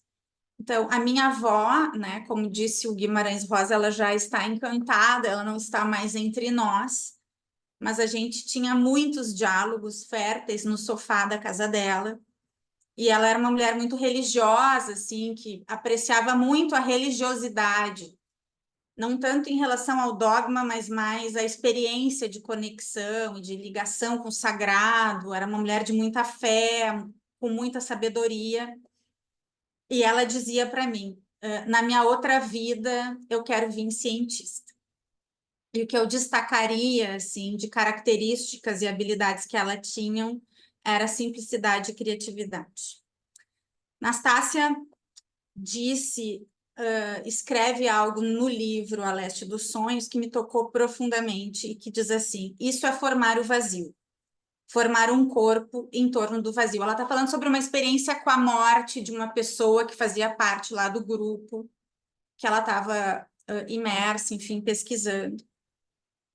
Então, a minha avó, né, como disse o Guimarães Rosa, ela já está encantada, ela não está mais entre nós, mas a gente tinha muitos diálogos férteis no sofá da casa dela, e ela era uma mulher muito religiosa, assim, que apreciava muito a religiosidade, não tanto em relação ao dogma, mas mais a experiência de conexão e de ligação com o sagrado. Era uma mulher de muita fé, com muita sabedoria. E ela dizia para mim, na minha outra vida, eu quero vir cientista. E o que eu destacaria, assim, de características e habilidades que ela tinha era simplicidade e criatividade. Nastácia disse... escreve algo no livro A Leste dos Sonhos que me tocou profundamente e que diz assim: isso é formar o vazio, formar um corpo em torno do vazio. Ela está falando sobre uma experiência com a morte de uma pessoa que fazia parte lá do grupo, que ela estava imersa, enfim, pesquisando,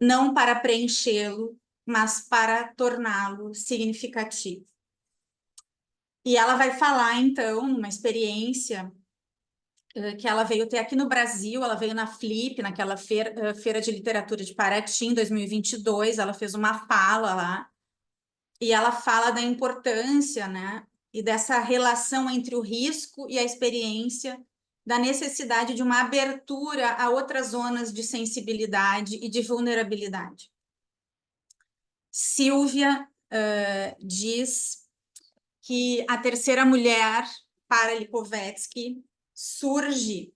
não para preenchê-lo, mas para torná-lo significativo. E ela vai falar, então, numa experiência que ela veio ter aqui no Brasil, ela veio na Flip, naquela feira de literatura de Paraty, em 2022, ela fez uma fala lá, e ela fala da importância, né, e dessa relação entre o risco e a experiência, da necessidade de uma abertura a outras zonas de sensibilidade e de vulnerabilidade. Silvia diz que a terceira mulher, para Lipovetsky, surge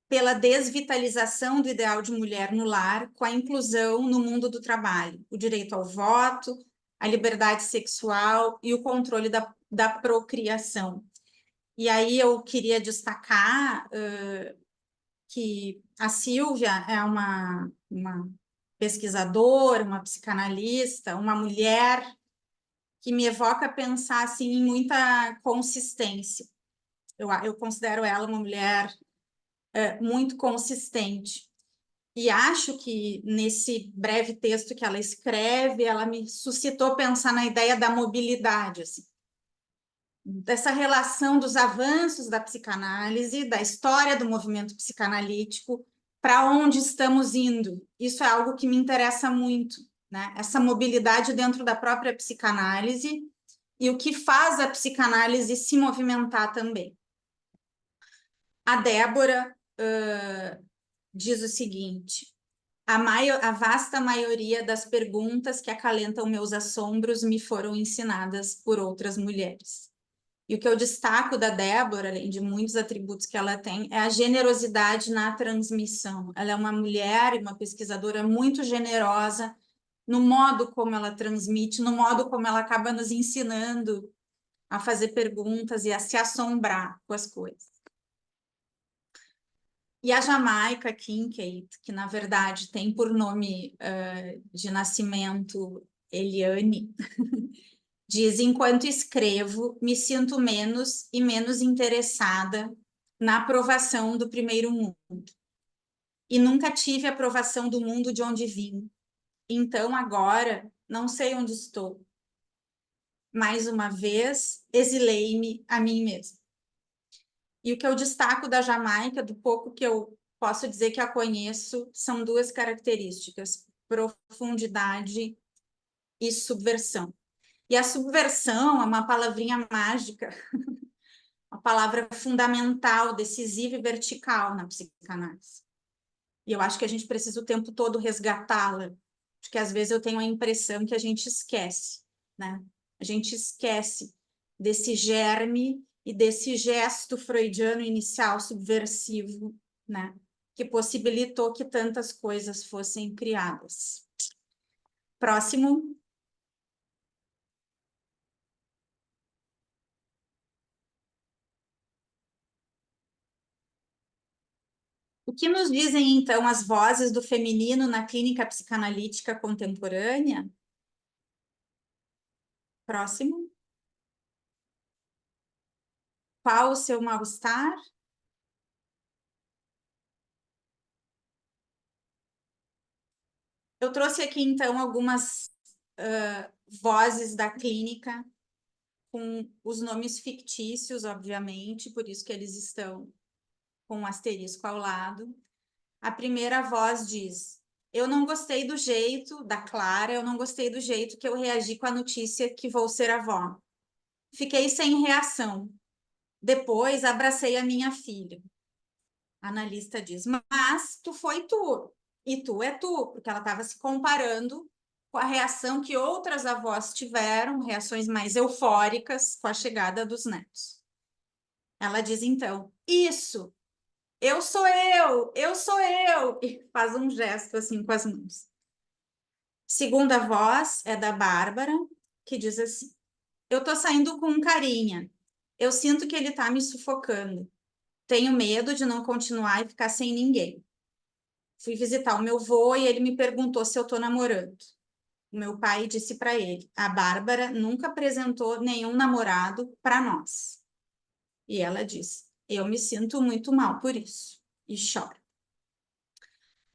pela desvitalização do ideal de mulher no lar, com a inclusão no mundo do trabalho, o direito ao voto, a liberdade sexual e o controle da procriação. E aí eu queria destacar que a Silvia é uma pesquisadora, uma psicanalista, uma mulher que me evoca pensar assim, em muita consistência. Eu considero ela uma mulher muito consistente. E acho que nesse breve texto que ela escreve, ela me suscitou pensar na ideia da mobilidade, assim. dessa relação dos avanços da psicanálise, da história do movimento psicanalítico, para onde estamos indo. Isso é algo que me interessa muito, né? Essa mobilidade dentro da própria psicanálise e o que faz a psicanálise se movimentar também. A Débora diz o seguinte: a vasta maioria das perguntas que acalentam meus assombros me foram ensinadas por outras mulheres. E o que eu destaco da Débora, além de muitos atributos que ela tem, é a generosidade na transmissão. Ela é uma mulher, uma pesquisadora muito generosa no modo como ela transmite, no modo como ela acaba nos ensinando a fazer perguntas e a se assombrar com as coisas. E a Jamaica Kincaid, que na verdade tem por nome de nascimento Eliane, diz: enquanto escrevo, me sinto menos e menos interessada na aprovação do primeiro mundo. E nunca tive a aprovação do mundo de onde vim. Então, agora, não sei onde estou. Mais uma vez, exilei-me a mim mesma. E o que eu destaco da Jamaica, do pouco que eu posso dizer que a conheço, são duas características: profundidade e subversão. E a subversão é uma palavrinha mágica, uma palavra fundamental, decisiva e vertical na psicanálise. E eu acho que a gente precisa o tempo todo resgatá-la, porque às vezes eu tenho a impressão que a gente esquece, né? A gente esquece desse germe e desse gesto freudiano inicial subversivo, né? Que possibilitou que tantas coisas fossem criadas. Próximo. O que nos dizem, então, as vozes do feminino na clínica psicanalítica contemporânea? Próximo. Qual o seu mal-estar? Eu trouxe aqui, então, algumas vozes da clínica com os nomes fictícios, obviamente, por isso que eles estão com um asterisco ao lado. A primeira voz diz: eu não gostei do jeito da Clara, eu não gostei do jeito que eu reagi com a notícia que vou ser avó. Fiquei sem reação. Depois abracei a minha filha. A analista diz: mas tu foi tu, e tu é tu, porque ela estava se comparando com a reação que outras avós tiveram, reações mais eufóricas com a chegada dos netos. Ela diz então: isso, eu sou eu, e faz um gesto assim com as mãos. Segunda voz é da Bárbara, que diz assim: eu tô saindo com carinha, eu sinto que ele tá me sufocando. Tenho medo de não continuar e ficar sem ninguém. Fui visitar o meu avô e ele me perguntou se eu estou namorando. O meu pai disse para ele: a Bárbara nunca apresentou nenhum namorado para nós. E ela disse: eu me sinto muito mal por isso. E chora.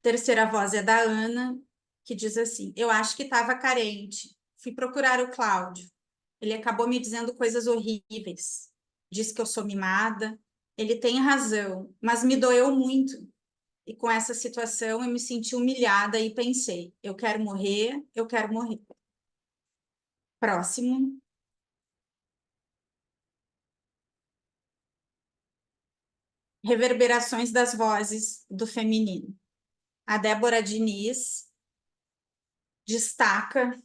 Terceira voz é da Ana, que diz assim: eu acho que estava carente. Fui procurar o Cláudio. Ele acabou me dizendo coisas horríveis. Disse que eu sou mimada. Ele tem razão, mas me doeu muito. E com essa situação eu me senti humilhada e pensei: eu quero morrer, eu quero morrer. Próximo. Reverberações das vozes do feminino. A Débora Diniz destaca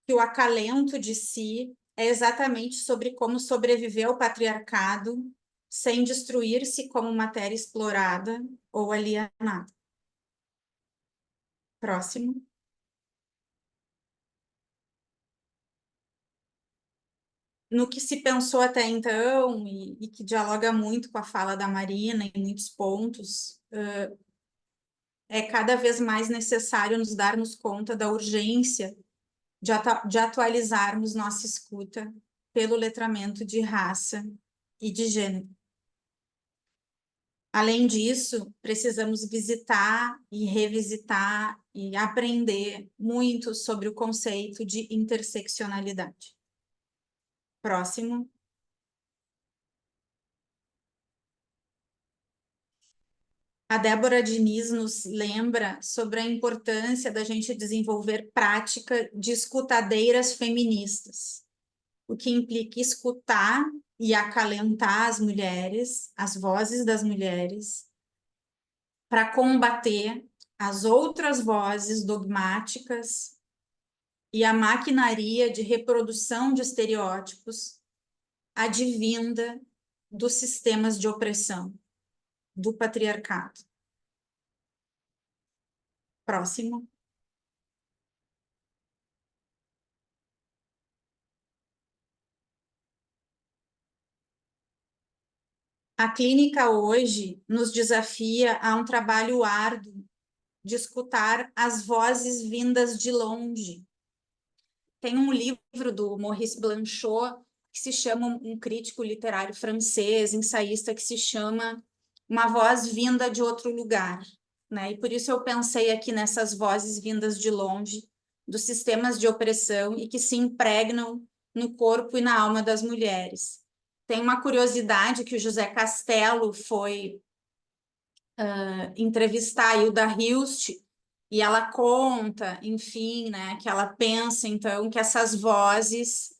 que o acalento de si é exatamente sobre como sobreviver ao patriarcado sem destruir-se como matéria explorada ou alienada. Próximo. No que se pensou até então, e que dialoga muito com a fala da Marina em muitos pontos, é cada vez mais necessário nos darmos conta da urgência de atualizarmos nossa escuta pelo letramento de raça e de gênero. Além disso, precisamos visitar e revisitar e aprender muito sobre o conceito de interseccionalidade. Próximo. A Débora Diniz nos lembra sobre a importância da gente desenvolver prática de escutadeiras feministas, o que implica escutar e acalentar as mulheres, as vozes das mulheres, para combater as outras vozes dogmáticas e a maquinaria de reprodução de estereótipos advinda dos sistemas de opressão, do patriarcado. Próximo. A clínica hoje nos desafia a um trabalho árduo de escutar as vozes vindas de longe. Tem um livro do Maurice Blanchot, que se chama, um crítico literário francês, ensaísta, que se chama Uma Voz Vinda de Outro Lugar, né? E por isso eu pensei aqui nessas vozes vindas de longe, dos sistemas de opressão e que se impregnam no corpo e na alma das mulheres. Tem uma curiosidade que o José Castelo foi entrevistar a Hilda Hilst, e ela conta, enfim, né, que ela pensa, então, que essas vozes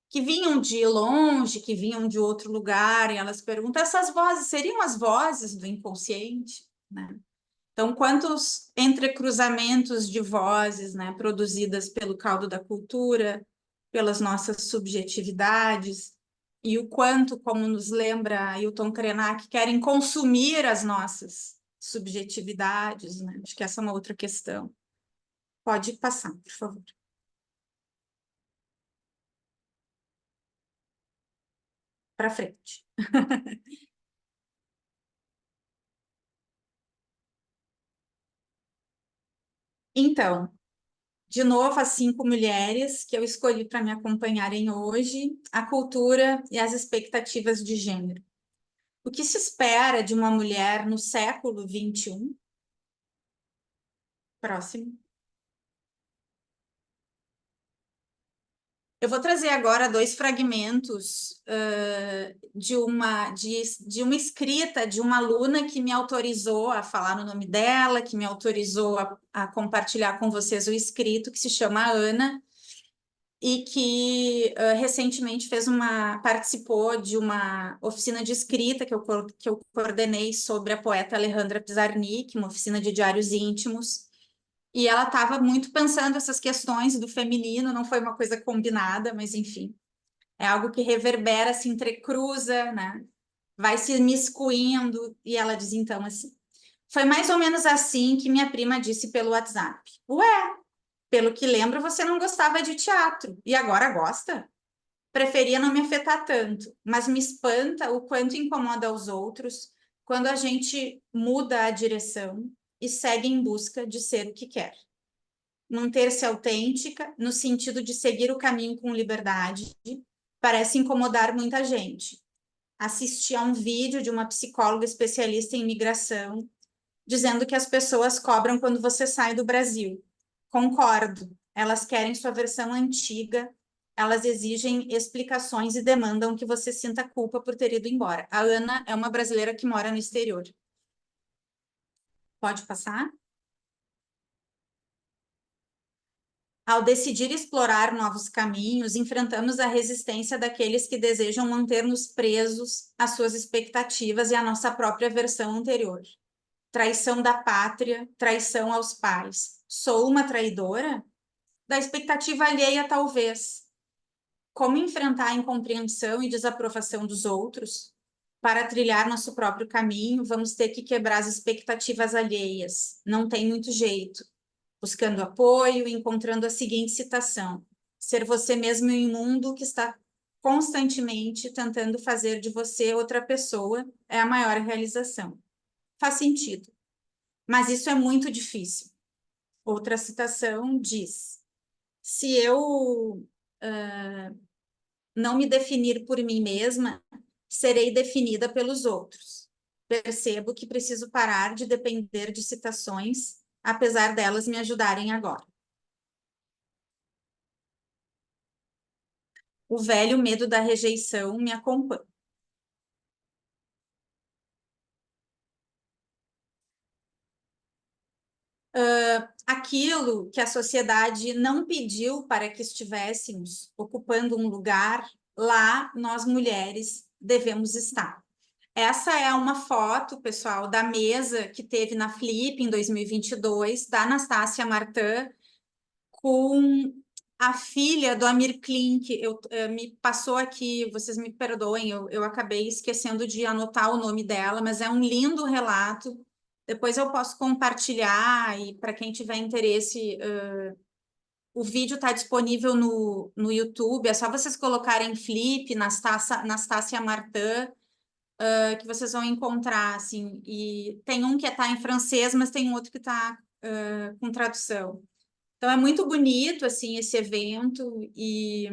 que vinham de longe, que vinham de outro lugar, e elas perguntam, essas vozes seriam as vozes do inconsciente, né? Então, quantos entrecruzamentos de vozes, né, produzidas pelo caldo da cultura, pelas nossas subjetividades, e o quanto, como nos lembra Ailton Krenak, querem consumir as nossas subjetividades, né? Acho que essa é uma outra questão. Pode passar, por favor. Para frente. Então, de novo, as 5 mulheres que eu escolhi para me acompanharem hoje, a cultura e as expectativas de gênero. O que se espera de uma mulher no século XXI? Próximo. Eu vou trazer agora 2 fragmentos de uma escrita de uma aluna que me autorizou a falar no nome dela, que me autorizou a compartilhar com vocês o escrito, que se chama Ana, e que recentemente participou de uma oficina de escrita que eu coordenei sobre a poeta Alejandra Pizarnik, uma oficina de diários íntimos, e ela estava muito pensando essas questões do feminino, não foi uma coisa combinada, mas enfim, é algo que reverbera, se entrecruza, né? Vai se miscuindo, e ela diz então assim, foi mais ou menos assim que minha prima disse pelo WhatsApp. Ué, pelo que lembro, você não gostava de teatro, e agora gosta? Preferia não me afetar tanto, mas me espanta o quanto incomoda aos outros quando a gente muda a direção e segue em busca de ser o que quer. Manter-se autêntica, no sentido de seguir o caminho com liberdade, parece incomodar muita gente. Assisti a um vídeo de uma psicóloga especialista em imigração, dizendo que as pessoas cobram quando você sai do Brasil. Concordo, elas querem sua versão antiga, elas exigem explicações e demandam que você sinta culpa por ter ido embora. A Ana é uma brasileira que mora no exterior. Pode passar? Ao decidir explorar novos caminhos, enfrentamos a resistência daqueles que desejam manter-nos presos às suas expectativas e à nossa própria versão anterior. Traição da pátria, traição aos pais. Sou uma traidora? Da expectativa alheia, talvez. Como enfrentar a incompreensão e desaprovação dos outros? Para trilhar nosso próprio caminho, vamos ter que quebrar as expectativas alheias. Não tem muito jeito. Buscando apoio, encontrando a seguinte citação: ser você mesmo em um mundo que está constantemente tentando fazer de você outra pessoa é a maior realização. Faz sentido, mas isso é muito difícil. Outra citação diz: se eu não me definir por mim mesma, serei definida pelos outros. Percebo que preciso parar de depender de citações, apesar delas me ajudarem agora. O velho medo da rejeição me acompanha. aquilo que a sociedade não pediu para que estivéssemos ocupando um lugar, lá nós mulheres devemos estar. Essa é uma foto, pessoal, da mesa que teve na Flip em 2022, da Anastácia Martin, com a filha do Amir Klink. Me passou aqui, vocês me perdoem, eu acabei esquecendo de anotar o nome dela, mas é um lindo relato. Depois eu posso compartilhar, e para quem tiver interesse, o vídeo está disponível no YouTube, é só vocês colocarem Flip, Anastácia Martin, que vocês vão encontrar, assim, e tem um que está em francês, mas tem um outro que está com tradução. Então, é muito bonito, assim, esse evento, e...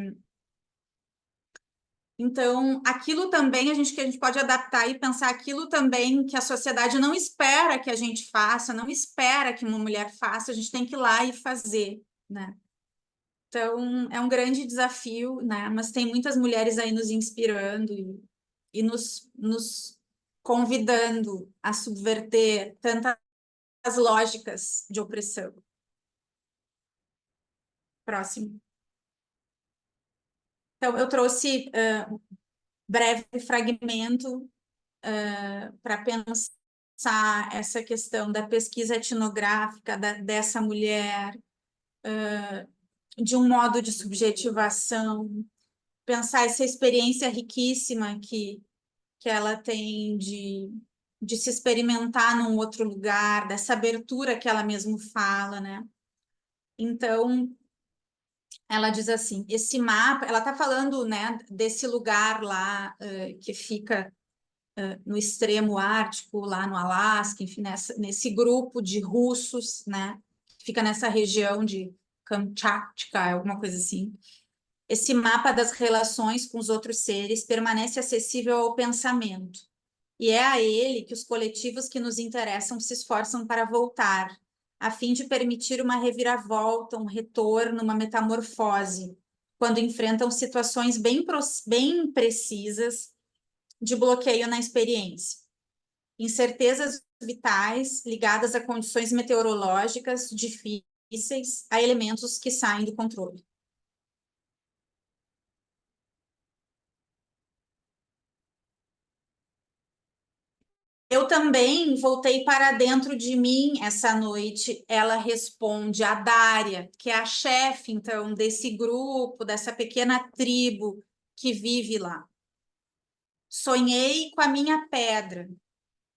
Então, aquilo também que a gente pode adaptar e pensar aquilo também que a sociedade não espera que a gente faça, não espera que uma mulher faça, a gente tem que ir lá e fazer, né? Então, é um grande desafio, né? Mas tem muitas mulheres aí nos inspirando e nos convidando a subverter tantas lógicas de opressão. Próximo. Então, eu trouxe breve fragmento para pensar essa questão da pesquisa etnográfica dessa mulher, de um modo de subjetivação, pensar essa experiência riquíssima que ela tem de se experimentar num outro lugar, dessa abertura que ela mesmo fala, né? Então, ela diz assim, esse mapa, ela está falando, né, desse lugar lá que fica no extremo ártico, lá no Alasca, enfim, nesse grupo de russos, né, que fica nessa região de Kamchatka, alguma coisa assim. Esse mapa das relações com os outros seres permanece acessível ao pensamento, e é a ele que os coletivos que nos interessam se esforçam para voltar, a fim de permitir uma reviravolta, um retorno, uma metamorfose, quando enfrentam situações bem precisas de bloqueio na experiência. Incertezas vitais ligadas a condições meteorológicas difíceis, a elementos que saem do controle. Eu também voltei para dentro de mim essa noite. Ela responde a Dária, que é a chefe, então, desse grupo, dessa pequena tribo que vive lá. Sonhei com a minha pedra,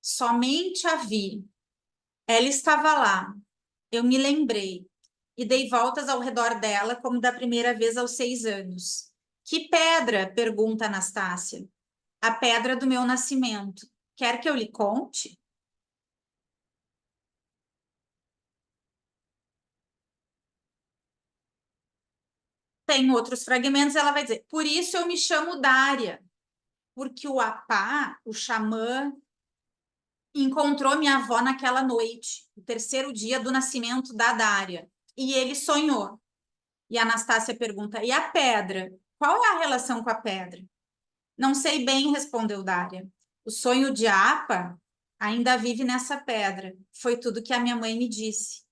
somente a vi. Ela estava lá. Eu me lembrei e dei voltas ao redor dela como da primeira vez aos 6 anos. Que pedra? Pergunta Anastácia. A pedra do meu nascimento. Quer que eu lhe conte? Tem outros fragmentos, ela vai dizer, por isso eu me chamo Dária, porque o Apá, o xamã, encontrou minha avó naquela noite, o terceiro dia do nascimento da Dária, e ele sonhou. E a Anastácia pergunta, e a pedra? Qual é a relação com a pedra? Não sei bem, respondeu Dária. O sonho de Apa ainda vive nessa pedra, foi tudo que a minha mãe me disse.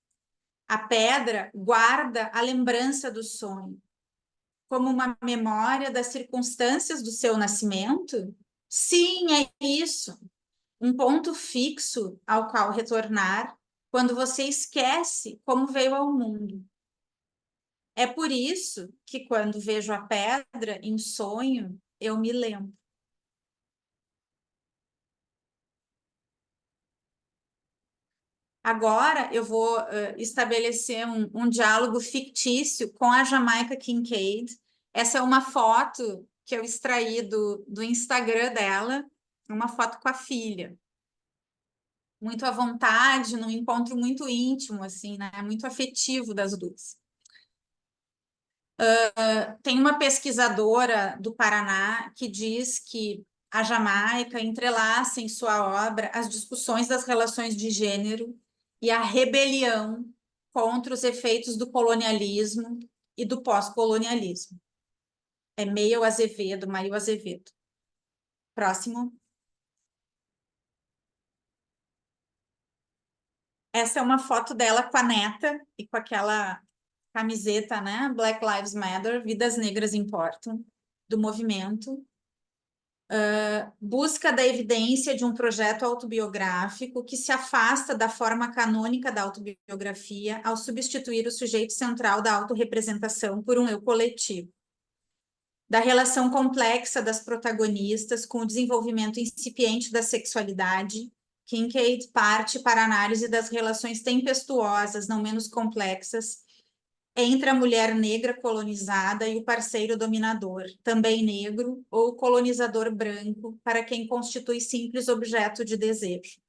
A pedra guarda a lembrança do sonho, como uma memória das circunstâncias do seu nascimento? Sim, é isso. Um ponto fixo ao qual retornar quando você esquece como veio ao mundo. É por isso que, quando vejo a pedra em sonho, eu me lembro. Agora eu vou estabelecer um diálogo fictício com a Jamaica Kincaid. Essa é uma foto que eu extraí do Instagram dela, uma foto com a filha. Muito à vontade, num encontro muito íntimo, assim, né? Muito afetivo das duas. Tem uma pesquisadora do Paraná que diz que a Jamaica entrelaça em sua obra as discussões das relações de gênero e a rebelião contra os efeitos do colonialismo e do pós-colonialismo. É Maio Azevedo. Próximo. Essa é uma foto dela com a neta e com aquela camiseta, né? Black Lives Matter, Vidas Negras Importam, do movimento. Busca da evidência de um projeto autobiográfico que se afasta da forma canônica da autobiografia ao substituir o sujeito central da autorrepresentação por um eu coletivo. Da relação complexa das protagonistas com o desenvolvimento incipiente da sexualidade, Kincaid parte para a análise das relações tempestuosas, não menos complexas, entre a mulher negra colonizada e o parceiro dominador, também negro, ou colonizador branco, para quem constitui simples objeto de desejo.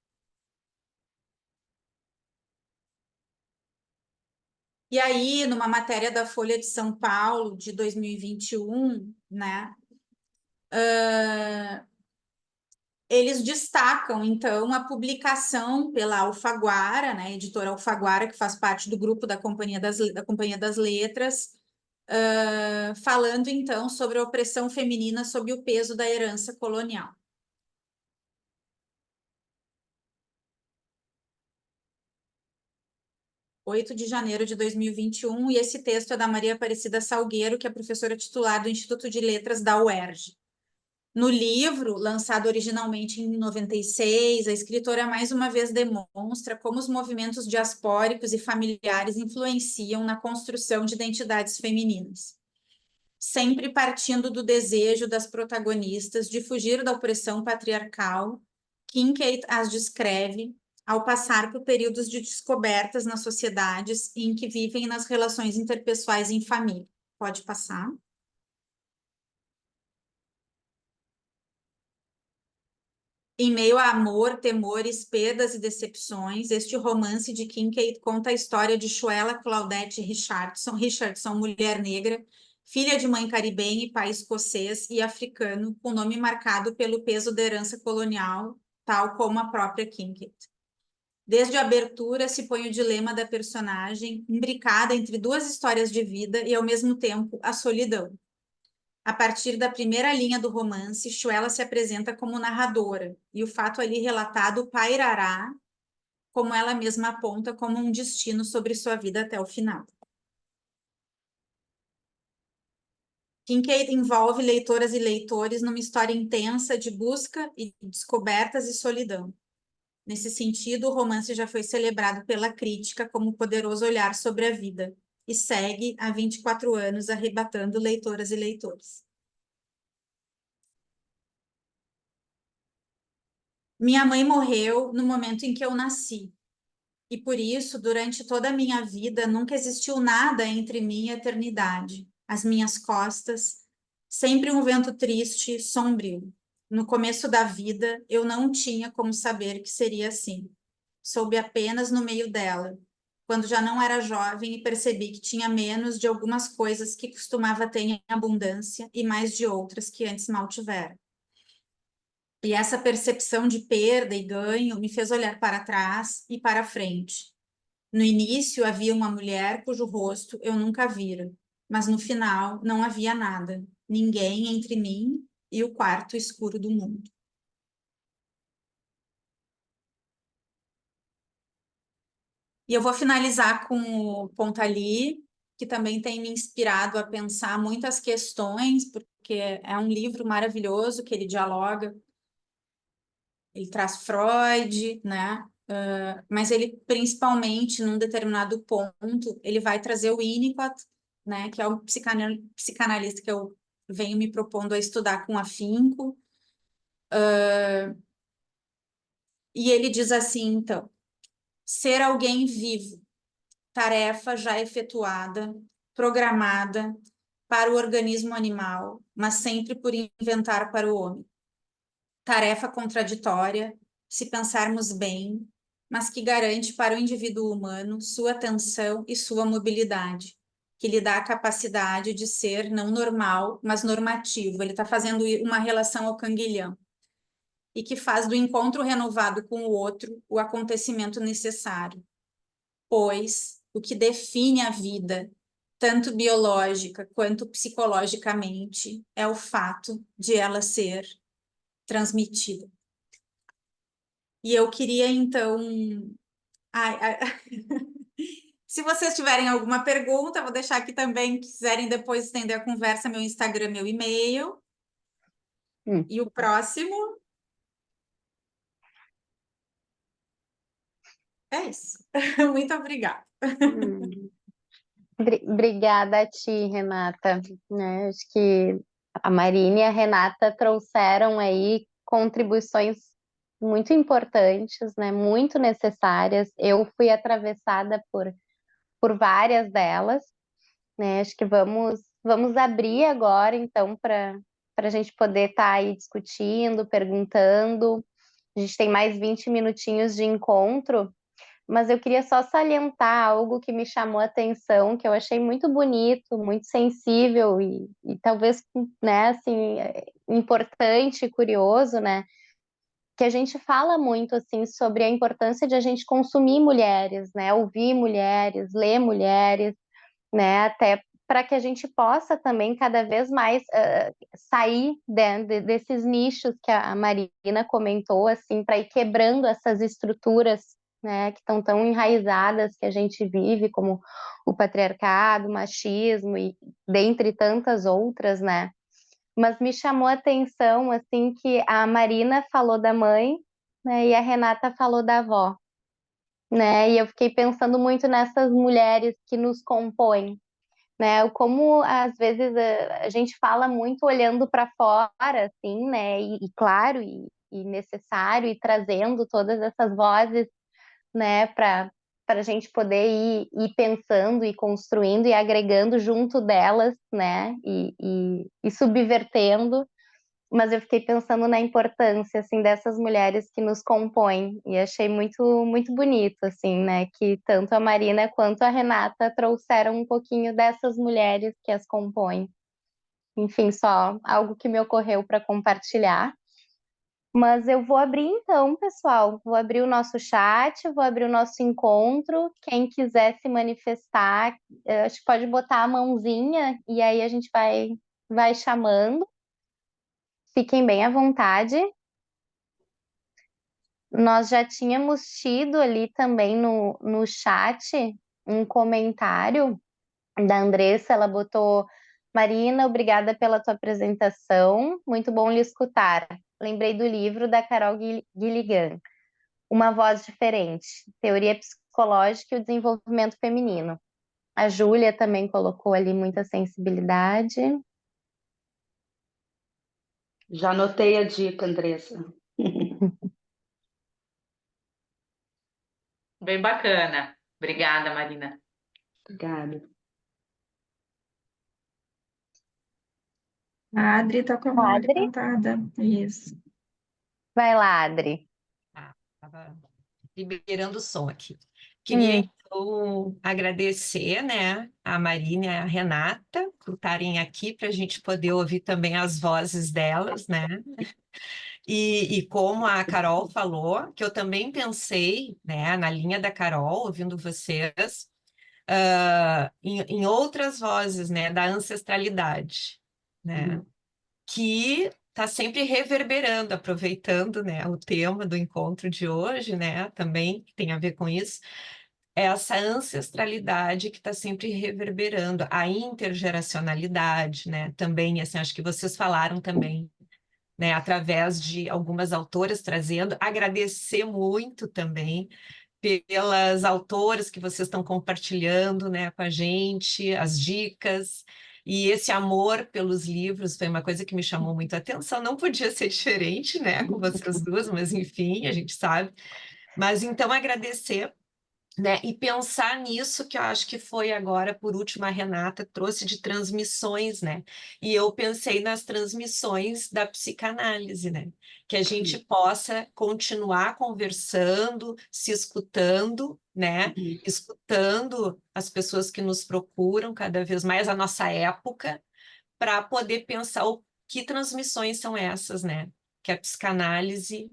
E aí, numa matéria da Folha de São Paulo, de 2021, né, eles destacam, então, a publicação pela Alfaguara, né, editora Alfaguara, que faz parte do grupo da Companhia das Letras, falando, então, sobre a opressão feminina sob o peso da herança colonial. (8 de janeiro de 2021), e esse texto é da Maria Aparecida Salgueiro, que é professora titular do Instituto de Letras da UERJ. No livro, lançado originalmente em 96, a escritora mais uma vez demonstra como os movimentos diaspóricos e familiares influenciam na construção de identidades femininas. Sempre partindo do desejo das protagonistas de fugir da opressão patriarcal, Kincaid as descreve ao passar por períodos de descobertas nas sociedades em que vivem nas relações interpessoais em família. Pode passar. Em meio a amor, temores, perdas e decepções, este romance de Kincaid conta a história de Shuela Claudette Richardson, mulher negra, filha de mãe caribenha e pai escocês e africano, com nome marcado pelo peso da herança colonial, tal como a própria Kincaid. Desde a abertura se põe o dilema da personagem, imbricada entre duas histórias de vida e, ao mesmo tempo, a solidão. A partir da primeira linha do romance, Shuela se apresenta como narradora, e o fato ali relatado pairará, como ela mesma aponta, como um destino sobre sua vida até o final. Kincaid envolve leitoras e leitores numa história intensa de busca e descobertas e solidão. Nesse sentido, o romance já foi celebrado pela crítica como um poderoso olhar sobre a vida, e segue há 24 anos arrebatando leitoras e leitores. Minha mãe morreu no momento em que eu nasci, e por isso, durante toda a minha vida, nunca existiu nada entre mim e a eternidade. As minhas costas, sempre um vento triste, sombrio. No começo da vida, eu não tinha como saber que seria assim. Soube apenas no meio dela, quando já não era jovem e percebi que tinha menos de algumas coisas que costumava ter em abundância e mais de outras que antes mal tivera. E essa percepção de perda e ganho me fez olhar para trás e para frente. No início havia uma mulher cujo rosto eu nunca vira, mas no final não havia nada, ninguém entre mim e o quarto escuro do mundo. E eu vou finalizar com o Pontali, que também tem me inspirado a pensar muitas questões, porque é um livro maravilhoso que ele dialoga. Ele traz Freud, né? Mas ele, principalmente, num determinado ponto, ele vai trazer o Winnicott, né? Que é o psicanalista que eu venho me propondo a estudar com afinco. E ele diz assim, então, ser alguém vivo, tarefa já efetuada, programada para o organismo animal, mas sempre por inventar para o homem. Tarefa contraditória, se pensarmos bem, mas que garante para o indivíduo humano sua atenção e sua mobilidade, que lhe dá a capacidade de ser não normal, mas normativo. Ele está fazendo uma relação ao canguilhão. E que faz do encontro renovado com o outro o acontecimento necessário. Pois o que define a vida, tanto biológica quanto psicologicamente, é o fato de ela ser transmitida. E eu queria, então, Ai, ai. Se vocês tiverem alguma pergunta, vou deixar aqui também, quiserem depois estender a conversa, meu Instagram, meu e-mail. E o próximo é isso. Muito obrigada. Obrigada a ti, Renata. Né? Acho que a Marina e a Renata trouxeram aí contribuições muito importantes, né? Muito necessárias. Eu fui atravessada por várias delas, né? Acho que vamos abrir agora, então, para a gente poder estar aí discutindo, perguntando. A gente tem mais 20 minutinhos de encontro, mas eu queria só salientar algo que me chamou a atenção, que eu achei muito bonito, muito sensível e talvez, né, assim, importante, curioso, né, que a gente fala muito, assim, sobre a importância de a gente consumir mulheres, né, ouvir mulheres, ler mulheres, né, até para que a gente possa também cada vez mais sair desses nichos que a Marina comentou, assim, para ir quebrando essas estruturas, né, que estão tão enraizadas que a gente vive, como o patriarcado, o machismo e dentre tantas outras, né? Mas me chamou a atenção, assim, que a Marina falou da mãe, né, e a Renata falou da avó, né? E eu fiquei pensando muito nessas mulheres que nos compõem, né? Como às vezes a gente fala muito olhando para fora, assim, né? E claro, e necessário, e trazendo todas essas vozes, né? Para a gente poder ir pensando e construindo e agregando junto delas, né? E subvertendo. Mas eu fiquei pensando na importância, assim, dessas mulheres que nos compõem, e achei muito bonito, assim, né, que tanto a Marina quanto a Renata trouxeram um pouquinho dessas mulheres que as compõem. Enfim, só algo que me ocorreu para compartilhar. Mas eu vou abrir então, pessoal, vou abrir o nosso chat, vou abrir o nosso encontro. Quem quiser se manifestar, acho que pode botar a mãozinha e aí a gente vai chamando. Fiquem bem à vontade. Nós já tínhamos tido ali também no chat um comentário da Andressa, ela botou: Marina, obrigada pela tua apresentação, muito bom lhe escutar. Lembrei do livro da Carol Gilligan, Uma Voz Diferente, Teoria Psicológica e o Desenvolvimento Feminino. A Júlia também colocou ali muita sensibilidade. Já anotei a dica, Andressa. Bem bacana. Obrigada, Marina. Obrigada. A Adri está com a mão levantada. Isso. Vai lá, Adri. Estava liberando o som aqui. Queria, então, agradecer, né, a Marina e a Renata por estarem aqui para a gente poder ouvir também as vozes delas, né? E como a Carol falou, que eu também pensei, né, na linha da Carol, ouvindo vocês, em outras vozes, né, da ancestralidade, né? Que está sempre reverberando, aproveitando, né, o tema do encontro de hoje, né, também que tem a ver com isso, essa ancestralidade que está sempre reverberando, a intergeracionalidade, né, também, assim, acho que vocês falaram também, né, através de algumas autoras trazendo, agradecer muito também pelas autoras que vocês estão compartilhando, né, com a gente, as dicas, e esse amor pelos livros foi uma coisa que me chamou muito a atenção. Não podia ser diferente, né, com vocês duas, mas enfim, a gente sabe. Mas então agradecer, né, e pensar nisso que eu acho que foi agora, por último, a Renata trouxe de transmissões, né? E eu pensei nas transmissões da psicanálise, né? Que a gente possa continuar conversando, se escutando, né? Escutando as pessoas que nos procuram cada vez mais, a nossa época, para poder pensar que transmissões são essas, né? Que a psicanálise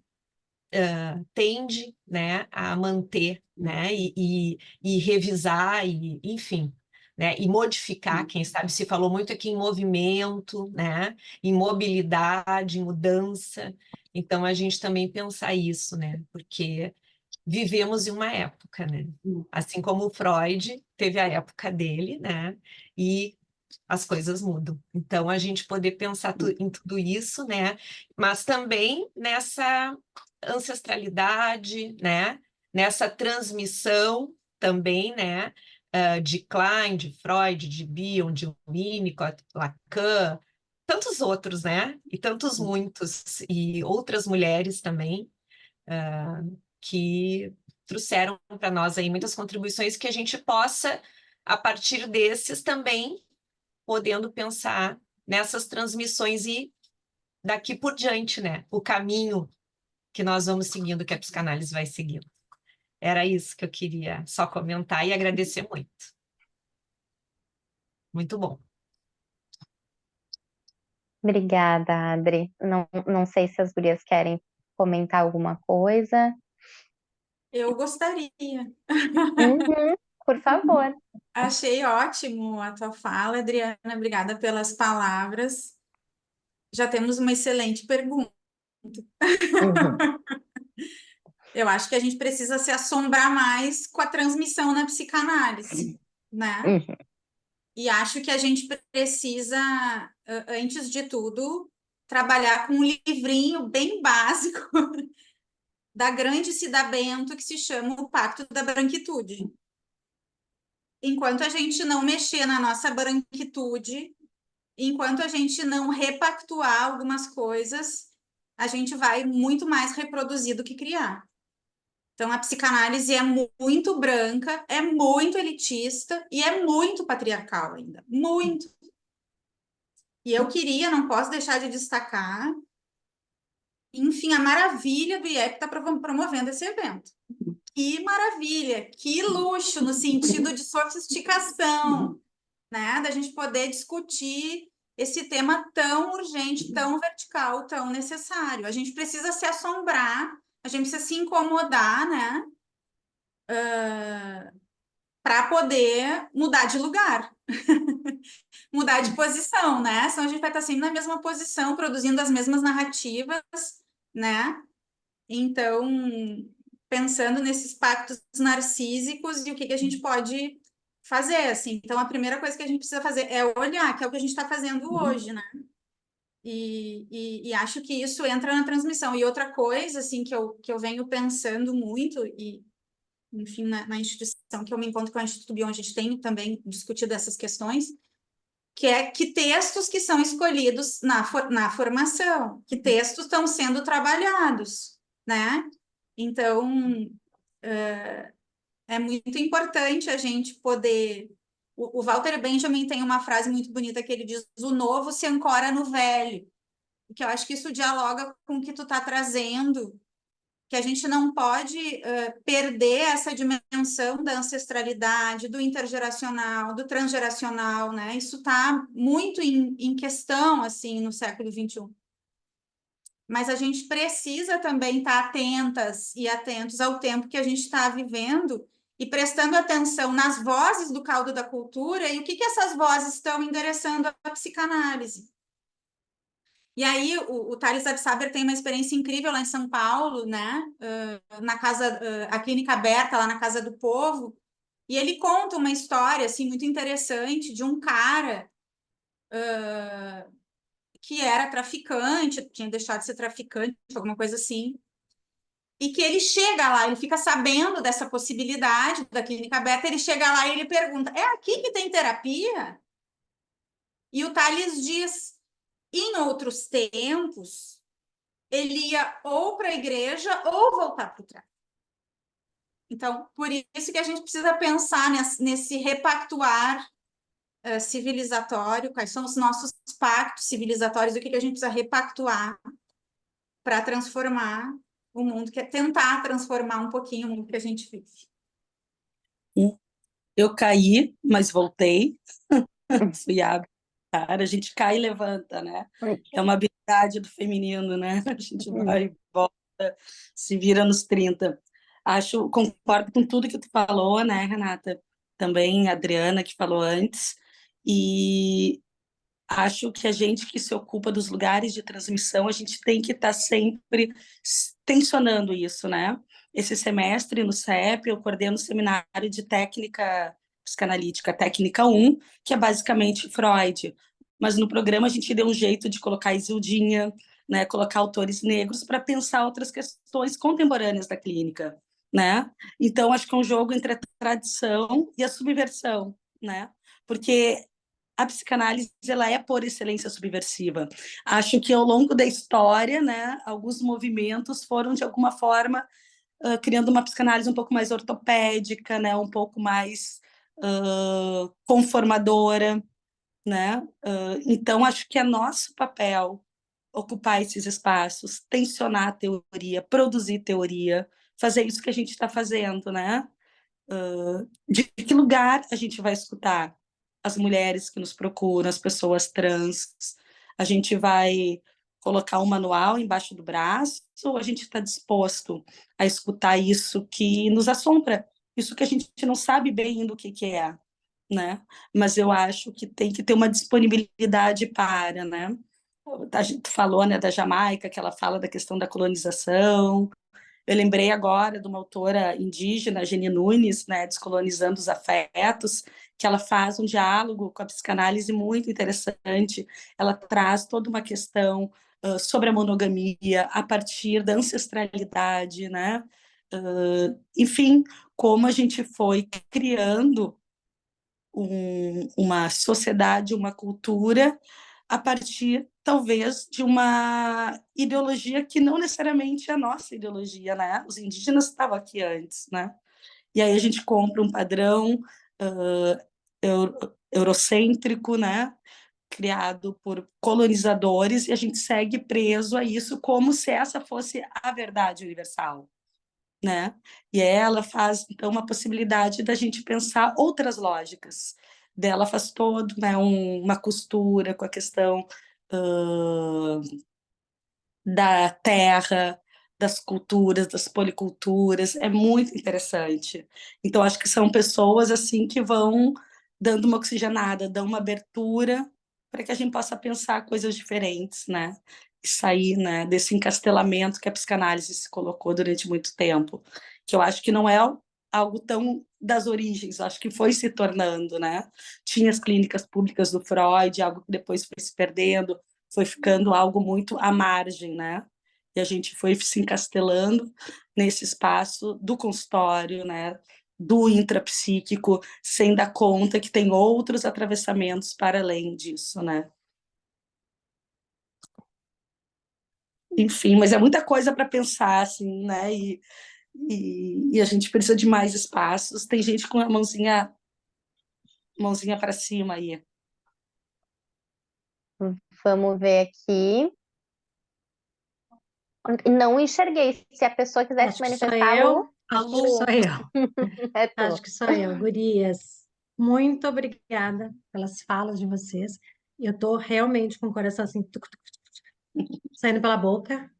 tende, né, a manter, né, e revisar, e, enfim, né, e modificar, quem sabe se falou muito aqui em movimento, né, em mobilidade, em mudança, então a gente também pensar isso, né, porque vivemos em uma época, né? Assim como o Freud teve a época dele, né? E as coisas mudam. Então, a gente poder pensar em tudo isso, né? Mas também nessa ancestralidade, né? Nessa transmissão também, né? De Klein, de Freud, de Bion, de Winnicott, Lacan, tantos outros, né? E tantos muitos, e outras mulheres também, que trouxeram para nós aí muitas contribuições que a gente possa, a partir desses também, podendo pensar nessas transmissões e daqui por diante, né? O caminho que nós vamos seguindo, que a psicanálise vai seguindo. Era isso que eu queria só comentar e agradecer muito. Muito bom. Obrigada, Adri. Não sei se as gurias querem comentar alguma coisa. Eu gostaria. Uhum, por favor. Achei ótimo a tua fala, Adriana. Obrigada pelas palavras. Já temos uma excelente pergunta. Uhum, Eu acho que a gente precisa se assombrar mais com a transmissão na psicanálise, né? uhum. E acho que a gente precisa, antes de tudo, trabalhar com um livrinho bem básico da grande Cida Bento, que se chama O Pacto da Branquitude. Enquanto a gente não mexer na nossa branquitude, enquanto a gente não repactuar algumas coisas, a gente vai muito mais reproduzir do que criar. Então, a psicanálise é muito branca, é muito elitista e é muito patriarcal ainda. Muito. E eu queria, não posso deixar de destacar, enfim, a maravilha do IEP está promovendo esse evento. Que maravilha, que luxo no sentido de sofisticação, né? Da gente poder discutir esse tema tão urgente, tão vertical, tão necessário. A gente precisa se assombrar, a gente precisa se incomodar, né? Para poder mudar de lugar, mudar de posição, né? Senão a gente vai estar sempre na mesma posição, produzindo as mesmas narrativas, né? Então, pensando nesses pactos narcísicos e o que a gente pode fazer, assim. Então, a primeira coisa que a gente precisa fazer é olhar, que é o que a gente está fazendo hoje, né? E acho que isso entra na transmissão. E outra coisa, assim, que eu venho pensando muito, e, enfim, na instituição que eu me encontro com a Instituto Bion, a gente tem também discutido essas questões, que é que textos que são escolhidos na formação, que textos estão sendo trabalhados, né? Então, é muito importante a gente poder... O Walter Benjamin tem uma frase muito bonita que ele diz: o novo se ancora no velho, que eu acho que isso dialoga com o que tu está trazendo, que a gente não pode perder essa dimensão da ancestralidade, do intergeracional, do transgeracional, né? Isso está muito em questão, assim, no século XXI. Mas a gente precisa também estar atentas e atentos ao tempo que a gente está vivendo e prestando atenção nas vozes do caldo da cultura e o que essas vozes estão endereçando à psicanálise. E aí o Thales Absaber tem uma experiência incrível lá em São Paulo, né? Na casa, a clínica aberta lá na Casa do Povo, e ele conta uma história assim muito interessante de um cara que era traficante, tinha deixado de ser traficante, alguma coisa assim, e que ele chega lá, ele fica sabendo dessa possibilidade da clínica aberta, ele chega lá e ele pergunta: é aqui que tem terapia? E o Thales diz: em outros tempos, ele ia ou para a igreja ou voltar para o tráfico. Então, por isso que a gente precisa pensar nesse repactuar civilizatório, quais são os nossos pactos civilizatórios, o que a gente precisa repactuar para transformar o mundo, que é tentar transformar um pouquinho o mundo que a gente vive. Eu caí, mas voltei. Fui a gente cai e levanta, né? É uma habilidade do feminino, né? A gente vai e volta, se vira nos 30. Concordo com tudo que tu falou, né, Renata? Também a Adriana, que falou antes. E Acho que a gente que se ocupa dos lugares de transmissão, a gente tem que estar sempre tensionando isso, né? Esse semestre no CEP eu coordeno um seminário de técnica psicanalítica, técnica 1, que é basicamente Freud. Mas no programa a gente deu um jeito de colocar Isildinha, né, colocar autores negros para pensar outras questões contemporâneas da clínica, né? Então acho que é um jogo entre a tradição e a subversão, né? Porque a psicanálise ela é por excelência subversiva. Acho que ao longo da história, né, alguns movimentos foram de alguma forma criando uma psicanálise um pouco mais ortopédica, né, um pouco mais conformadora, né? Então acho que é nosso papel ocupar esses espaços, tensionar a teoria, produzir teoria, fazer isso que a gente está fazendo, né? De que lugar a gente vai escutar as mulheres que nos procuram, as pessoas trans? A gente vai colocar um manual embaixo do braço ou a gente está disposto a escutar isso que nos assombra, isso que a gente não sabe bem do que é, né? Mas eu acho que tem que ter uma disponibilidade para, né? A gente falou, né, da Jamaica, que ela fala da questão da colonização. Eu lembrei agora de uma autora indígena, Geni Nunes, né, Descolonizando os Afetos, que ela faz um diálogo com a psicanálise muito interessante. Ela traz toda uma questão sobre a monogamia a partir da ancestralidade, né? Enfim, como a gente foi criando uma sociedade, uma cultura a partir, talvez, de uma ideologia que não necessariamente é a nossa ideologia, né? Os indígenas estavam aqui antes, né? E aí a gente compra um padrão eurocêntrico, né? Criado por colonizadores e a gente segue preso a isso como se essa fosse a verdade universal, né? E ela faz então uma possibilidade da gente pensar outras lógicas. Dela faz todo, né, uma costura com a questão da terra, das culturas, das policulturas, é muito interessante. Então acho que são pessoas assim que vão dando uma oxigenada, dão uma abertura para que a gente possa pensar coisas diferentes, né? E sair, né, desse encastelamento que a psicanálise se colocou durante muito tempo, que eu acho que não é algo tão das origens, acho que foi se tornando, né? Tinha as clínicas públicas do Freud, algo que depois foi se perdendo, foi ficando algo muito à margem, né? E a gente foi se encastelando nesse espaço do consultório, né? Do intrapsíquico, sem dar conta que tem outros atravessamentos para além disso, né? Enfim, mas é muita coisa para pensar, assim, né? E a gente precisa de mais espaços. Tem gente com a mãozinha para cima aí. Vamos ver aqui. Não enxerguei. Se a pessoa quiser se Acho que sou manifestar, eu. Lu, Acho que sou eu. é tu. Acho que sou eu, gurias. Muito obrigada pelas falas de vocês. Eu tô realmente com o coração assim, saindo pela boca,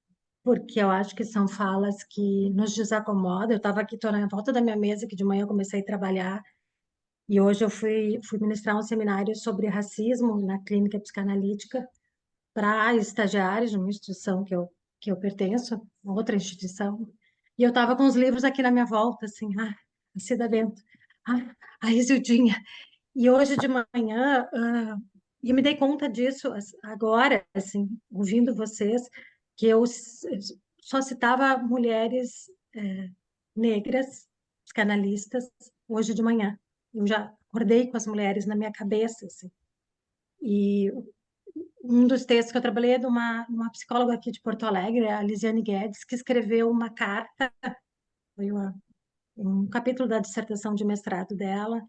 porque eu acho que são falas que nos desacomodam. Eu estava aqui, tô na volta da minha mesa, que de manhã eu comecei a trabalhar, e hoje eu fui ministrar um seminário sobre racismo na clínica psicanalítica para estagiários de uma instituição que eu pertenço, uma outra instituição. E eu estava com os livros aqui na minha volta, assim, a Cida Bento, a Isildinha. E hoje de manhã, e eu me dei conta disso agora, assim, ouvindo vocês, que eu só citava mulheres negras, psicanalistas, hoje de manhã. Eu já acordei com as mulheres na minha cabeça, assim. E um dos textos que eu trabalhei é de uma psicóloga aqui de Porto Alegre, a Lisiane Guedes, que escreveu uma carta, foi um capítulo da dissertação de mestrado dela,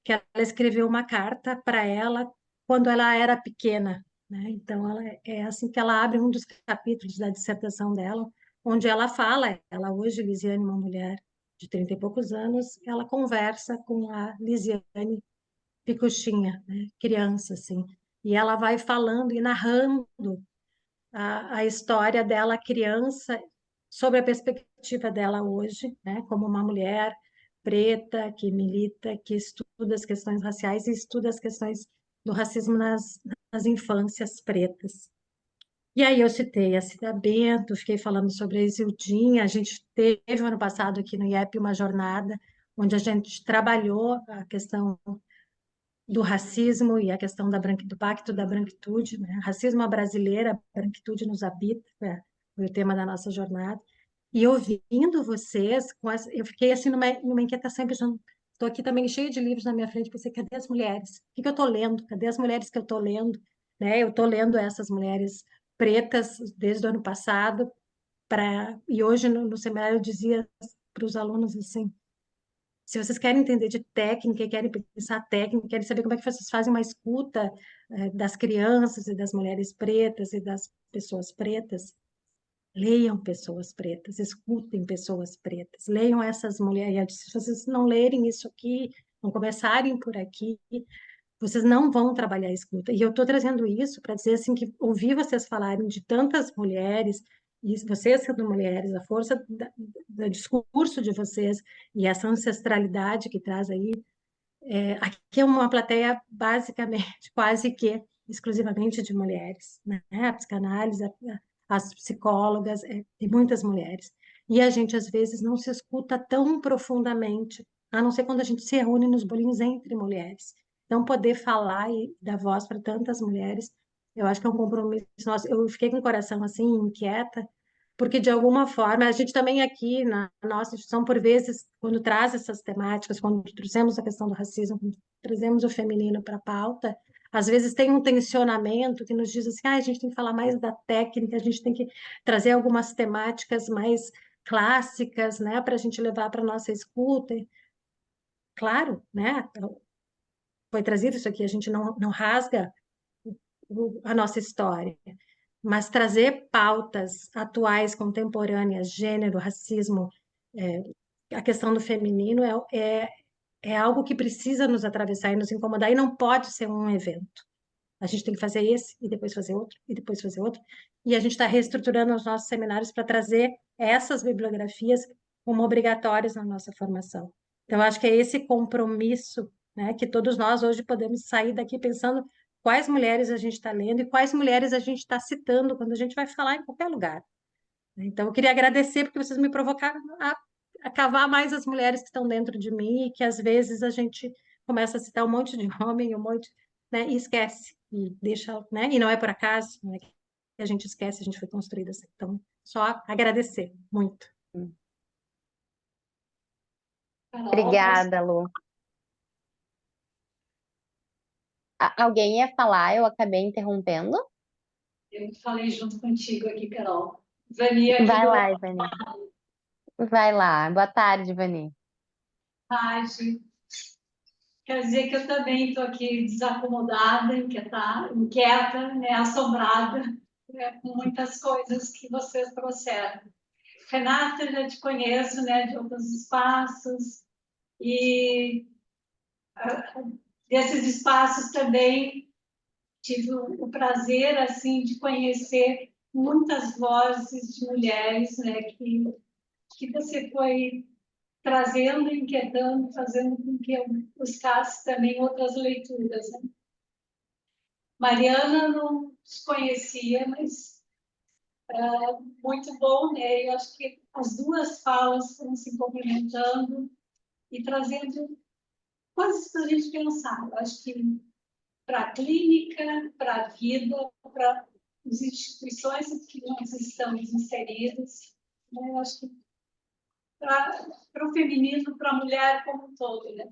que ela escreveu uma carta para ela quando ela era pequena, né? Então, é assim que ela abre um dos capítulos da dissertação dela, onde ela fala, ela hoje, Lisiane, uma mulher de 30 e poucos anos, ela conversa com a Lisiane Picuchinha, né? Criança, assim, e ela vai falando e narrando a história dela criança sobre a perspectiva dela hoje, né, como uma mulher preta que milita, que estuda as questões raciais e estuda as questões do racismo nas as infâncias pretas. E aí eu citei a Cida Bento, fiquei falando sobre a Isildinha, a gente teve ano passado aqui no IEP uma jornada onde a gente trabalhou a questão do racismo e a questão do pacto da branquitude, né? Racismo à brasileira, a branquitude nos habita, foi o tema da nossa jornada. E ouvindo vocês, eu fiquei assim numa inquietação, pensando, estou aqui também cheia de livros na minha frente, pensei, cadê as mulheres? O que eu estou lendo? Cadê as mulheres que eu estou lendo? Né? Eu estou lendo essas mulheres pretas desde o ano passado, e hoje no seminário eu dizia para os alunos assim, se vocês querem entender de técnica, querem pensar técnica, querem saber como é que vocês fazem uma escuta das crianças e das mulheres pretas e das pessoas pretas, leiam pessoas pretas, escutem pessoas pretas, leiam essas mulheres. Se vocês não lerem isso aqui, não começarem por aqui, vocês não vão trabalhar a escuta. E eu estou trazendo isso para dizer assim que ouvir vocês falarem de tantas mulheres, e vocês sendo mulheres, a força do discurso de vocês e essa ancestralidade que traz aí, aqui é uma plateia basicamente, quase que exclusivamente de mulheres, né? A psicanálise, as psicólogas, tem muitas mulheres. E a gente, às vezes, não se escuta tão profundamente, a não ser quando a gente se reúne nos bolinhos entre mulheres. Então, poder falar e dar voz para tantas mulheres, eu acho que é um compromisso nosso. Eu fiquei com o coração, assim, inquieta, porque, de alguma forma, a gente também aqui, na nossa instituição, por vezes, quando traz essas temáticas, quando trouxemos a questão do racismo, quando trazemos o feminino para a pauta, às vezes tem um tensionamento que nos diz assim, a gente tem que falar mais da técnica, a gente tem que trazer algumas temáticas mais clássicas, né, para a gente levar para a nossa escuta. Claro, né, foi trazido isso aqui, a gente não rasga a nossa história, mas trazer pautas atuais, contemporâneas, gênero, racismo, a questão do feminino é algo que precisa nos atravessar e nos incomodar, e não pode ser um evento. A gente tem que fazer esse, e depois fazer outro, e depois fazer outro. E a gente está reestruturando os nossos seminários para trazer essas bibliografias como obrigatórias na nossa formação. Então, eu acho que é esse compromisso, né, que todos nós hoje podemos sair daqui pensando quais mulheres a gente está lendo e quais mulheres a gente está citando quando a gente vai falar em qualquer lugar. Então, eu queria agradecer porque vocês me provocaram a cavar mais as mulheres que estão dentro de mim e que às vezes a gente começa a citar um monte de homem, um monte, né, e esquece, e deixa, né, e não é por acaso, né, que a gente esquece, a gente foi construída assim. Então, só agradecer muito. Obrigada, Lu. Alguém ia falar, eu acabei interrompendo? Eu falei junto contigo aqui, Carol. Vani aqui Vai do lá, Ivani. Vai lá. Boa tarde, Ivani. tarde. Quer dizer que eu também estou aqui desacomodada, inquieta, né, assombrada, né, com muitas coisas que vocês trouxeram. Renata, eu já te conheço, né, de outros espaços, e desses espaços também tive o prazer, assim, de conhecer muitas vozes de mulheres, né, que você foi trazendo, inquietando, fazendo com que eu buscasse também outras leituras. Né? Mariana não desconhecia, mas muito bom, né? Eu acho que as duas falas estão se complementando e trazendo coisas para a gente pensar. Eu acho que para a clínica, para a vida, para as instituições em que nós estamos inseridos, né? Eu acho que para o feminino, para a mulher como um todo, né?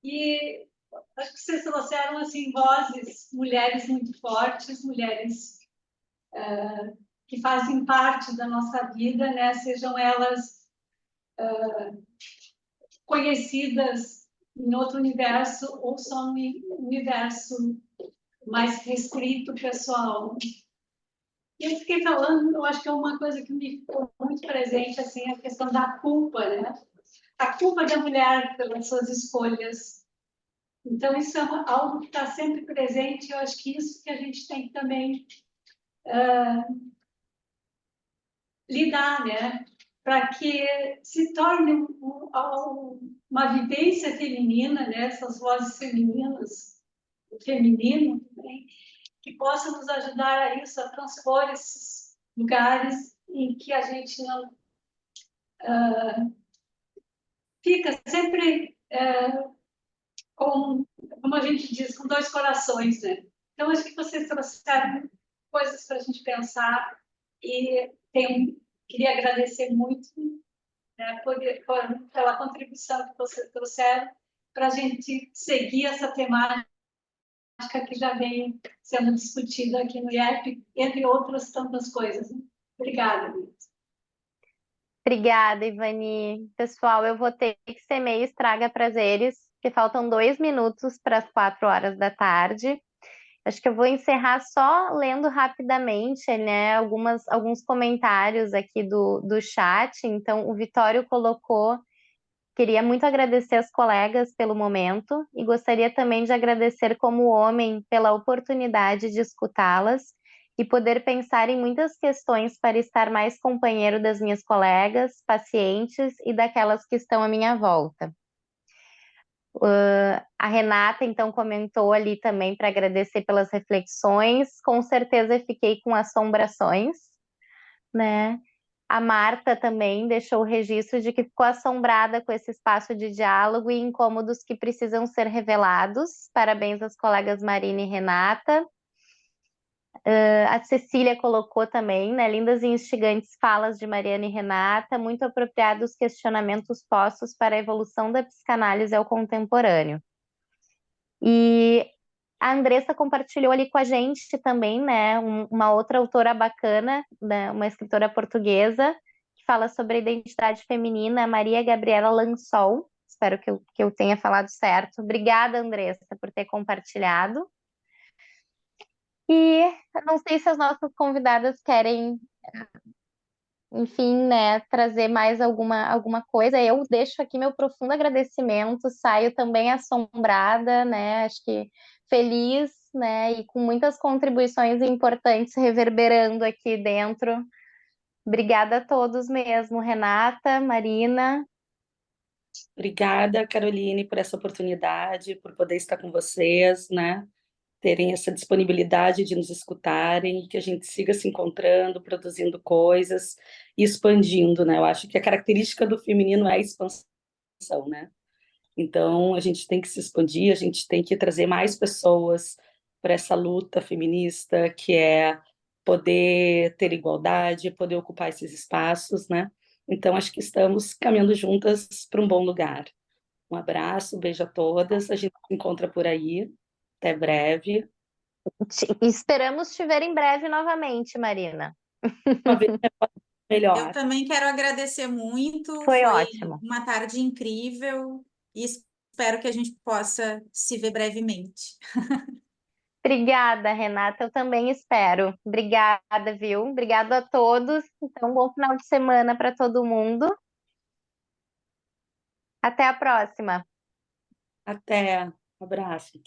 E acho que vocês trouxeram assim vozes, mulheres muito fortes, mulheres que fazem parte da nossa vida, né? Sejam elas conhecidas em outro universo ou só no universo mais restrito, pessoal. E eu fiquei falando, eu acho que é uma coisa que me ficou muito presente, assim, a questão da culpa, né? A culpa da mulher pelas suas escolhas. Então, isso é algo que está sempre presente, eu acho que isso que a gente tem que também lidar, né? Para que se torne uma vivência feminina, né? Essas vozes femininas, feminino também, que possa nos ajudar a isso, a transpor esses lugares em que a gente não fica sempre com, como a gente diz, com dois corações, né? Então, acho que vocês trouxeram coisas para a gente pensar e queria agradecer muito, né, pela contribuição que vocês trouxeram para a gente seguir essa temática que já vem sendo discutida aqui no IEP, entre outras tantas coisas. Né? Obrigada, Luiz. Obrigada, Ivani. Pessoal, eu vou ter que ser meio estraga prazeres, porque faltam 2 minutos para as 4 horas da tarde. Acho que eu vou encerrar só lendo rapidamente, né, alguns comentários aqui do chat. Então, o Vitório colocou: queria muito agradecer as colegas pelo momento e gostaria também de agradecer como homem pela oportunidade de escutá-las e poder pensar em muitas questões para estar mais companheiro das minhas colegas, pacientes e daquelas que estão à minha volta. A Renata, então, comentou ali também para agradecer pelas reflexões. Com certeza fiquei com assombrações, né? A Marta também deixou o registro de que ficou assombrada com esse espaço de diálogo e incômodos que precisam ser revelados. Parabéns às colegas Marina e Renata. A Cecília colocou também, né? Lindas e instigantes falas de Mariana e Renata, muito apropriados questionamentos postos para a evolução da psicanálise ao contemporâneo. E a Andressa compartilhou ali com a gente também, né, uma outra autora bacana, né, uma escritora portuguesa, que fala sobre a identidade feminina, Maria Gabriela Lansol. Espero que eu tenha falado certo. Obrigada, Andressa, por ter compartilhado. E eu não sei se as nossas convidadas querem, enfim, né, trazer mais alguma coisa. Eu deixo aqui meu profundo agradecimento, saio também assombrada, né, acho que feliz, né, e com muitas contribuições importantes reverberando aqui dentro. Obrigada a todos mesmo, Renata, Marina. Obrigada, Caroline, por essa oportunidade, por poder estar com vocês, né? Terem essa disponibilidade de nos escutarem, que a gente siga se encontrando, produzindo coisas e expandindo, né? Eu acho que a característica do feminino é a expansão, né? Então, a gente tem que se expandir, a gente tem que trazer mais pessoas para essa luta feminista, que é poder ter igualdade, poder ocupar esses espaços, né? Então, acho que estamos caminhando juntas para um bom lugar. Um abraço, um beijo a todas, a gente se encontra por aí. Até breve. Esperamos te ver em breve novamente, Marina. Uma vez Eu melhor. também quero agradecer muito, Foi foi ótimo. uma tarde incrível e espero que a gente possa se ver brevemente. Obrigada, Renata. Eu também espero. Obrigada, viu? Obrigada a todos. Então, bom final de semana para todo mundo. Até a próxima. Até. Um abraço.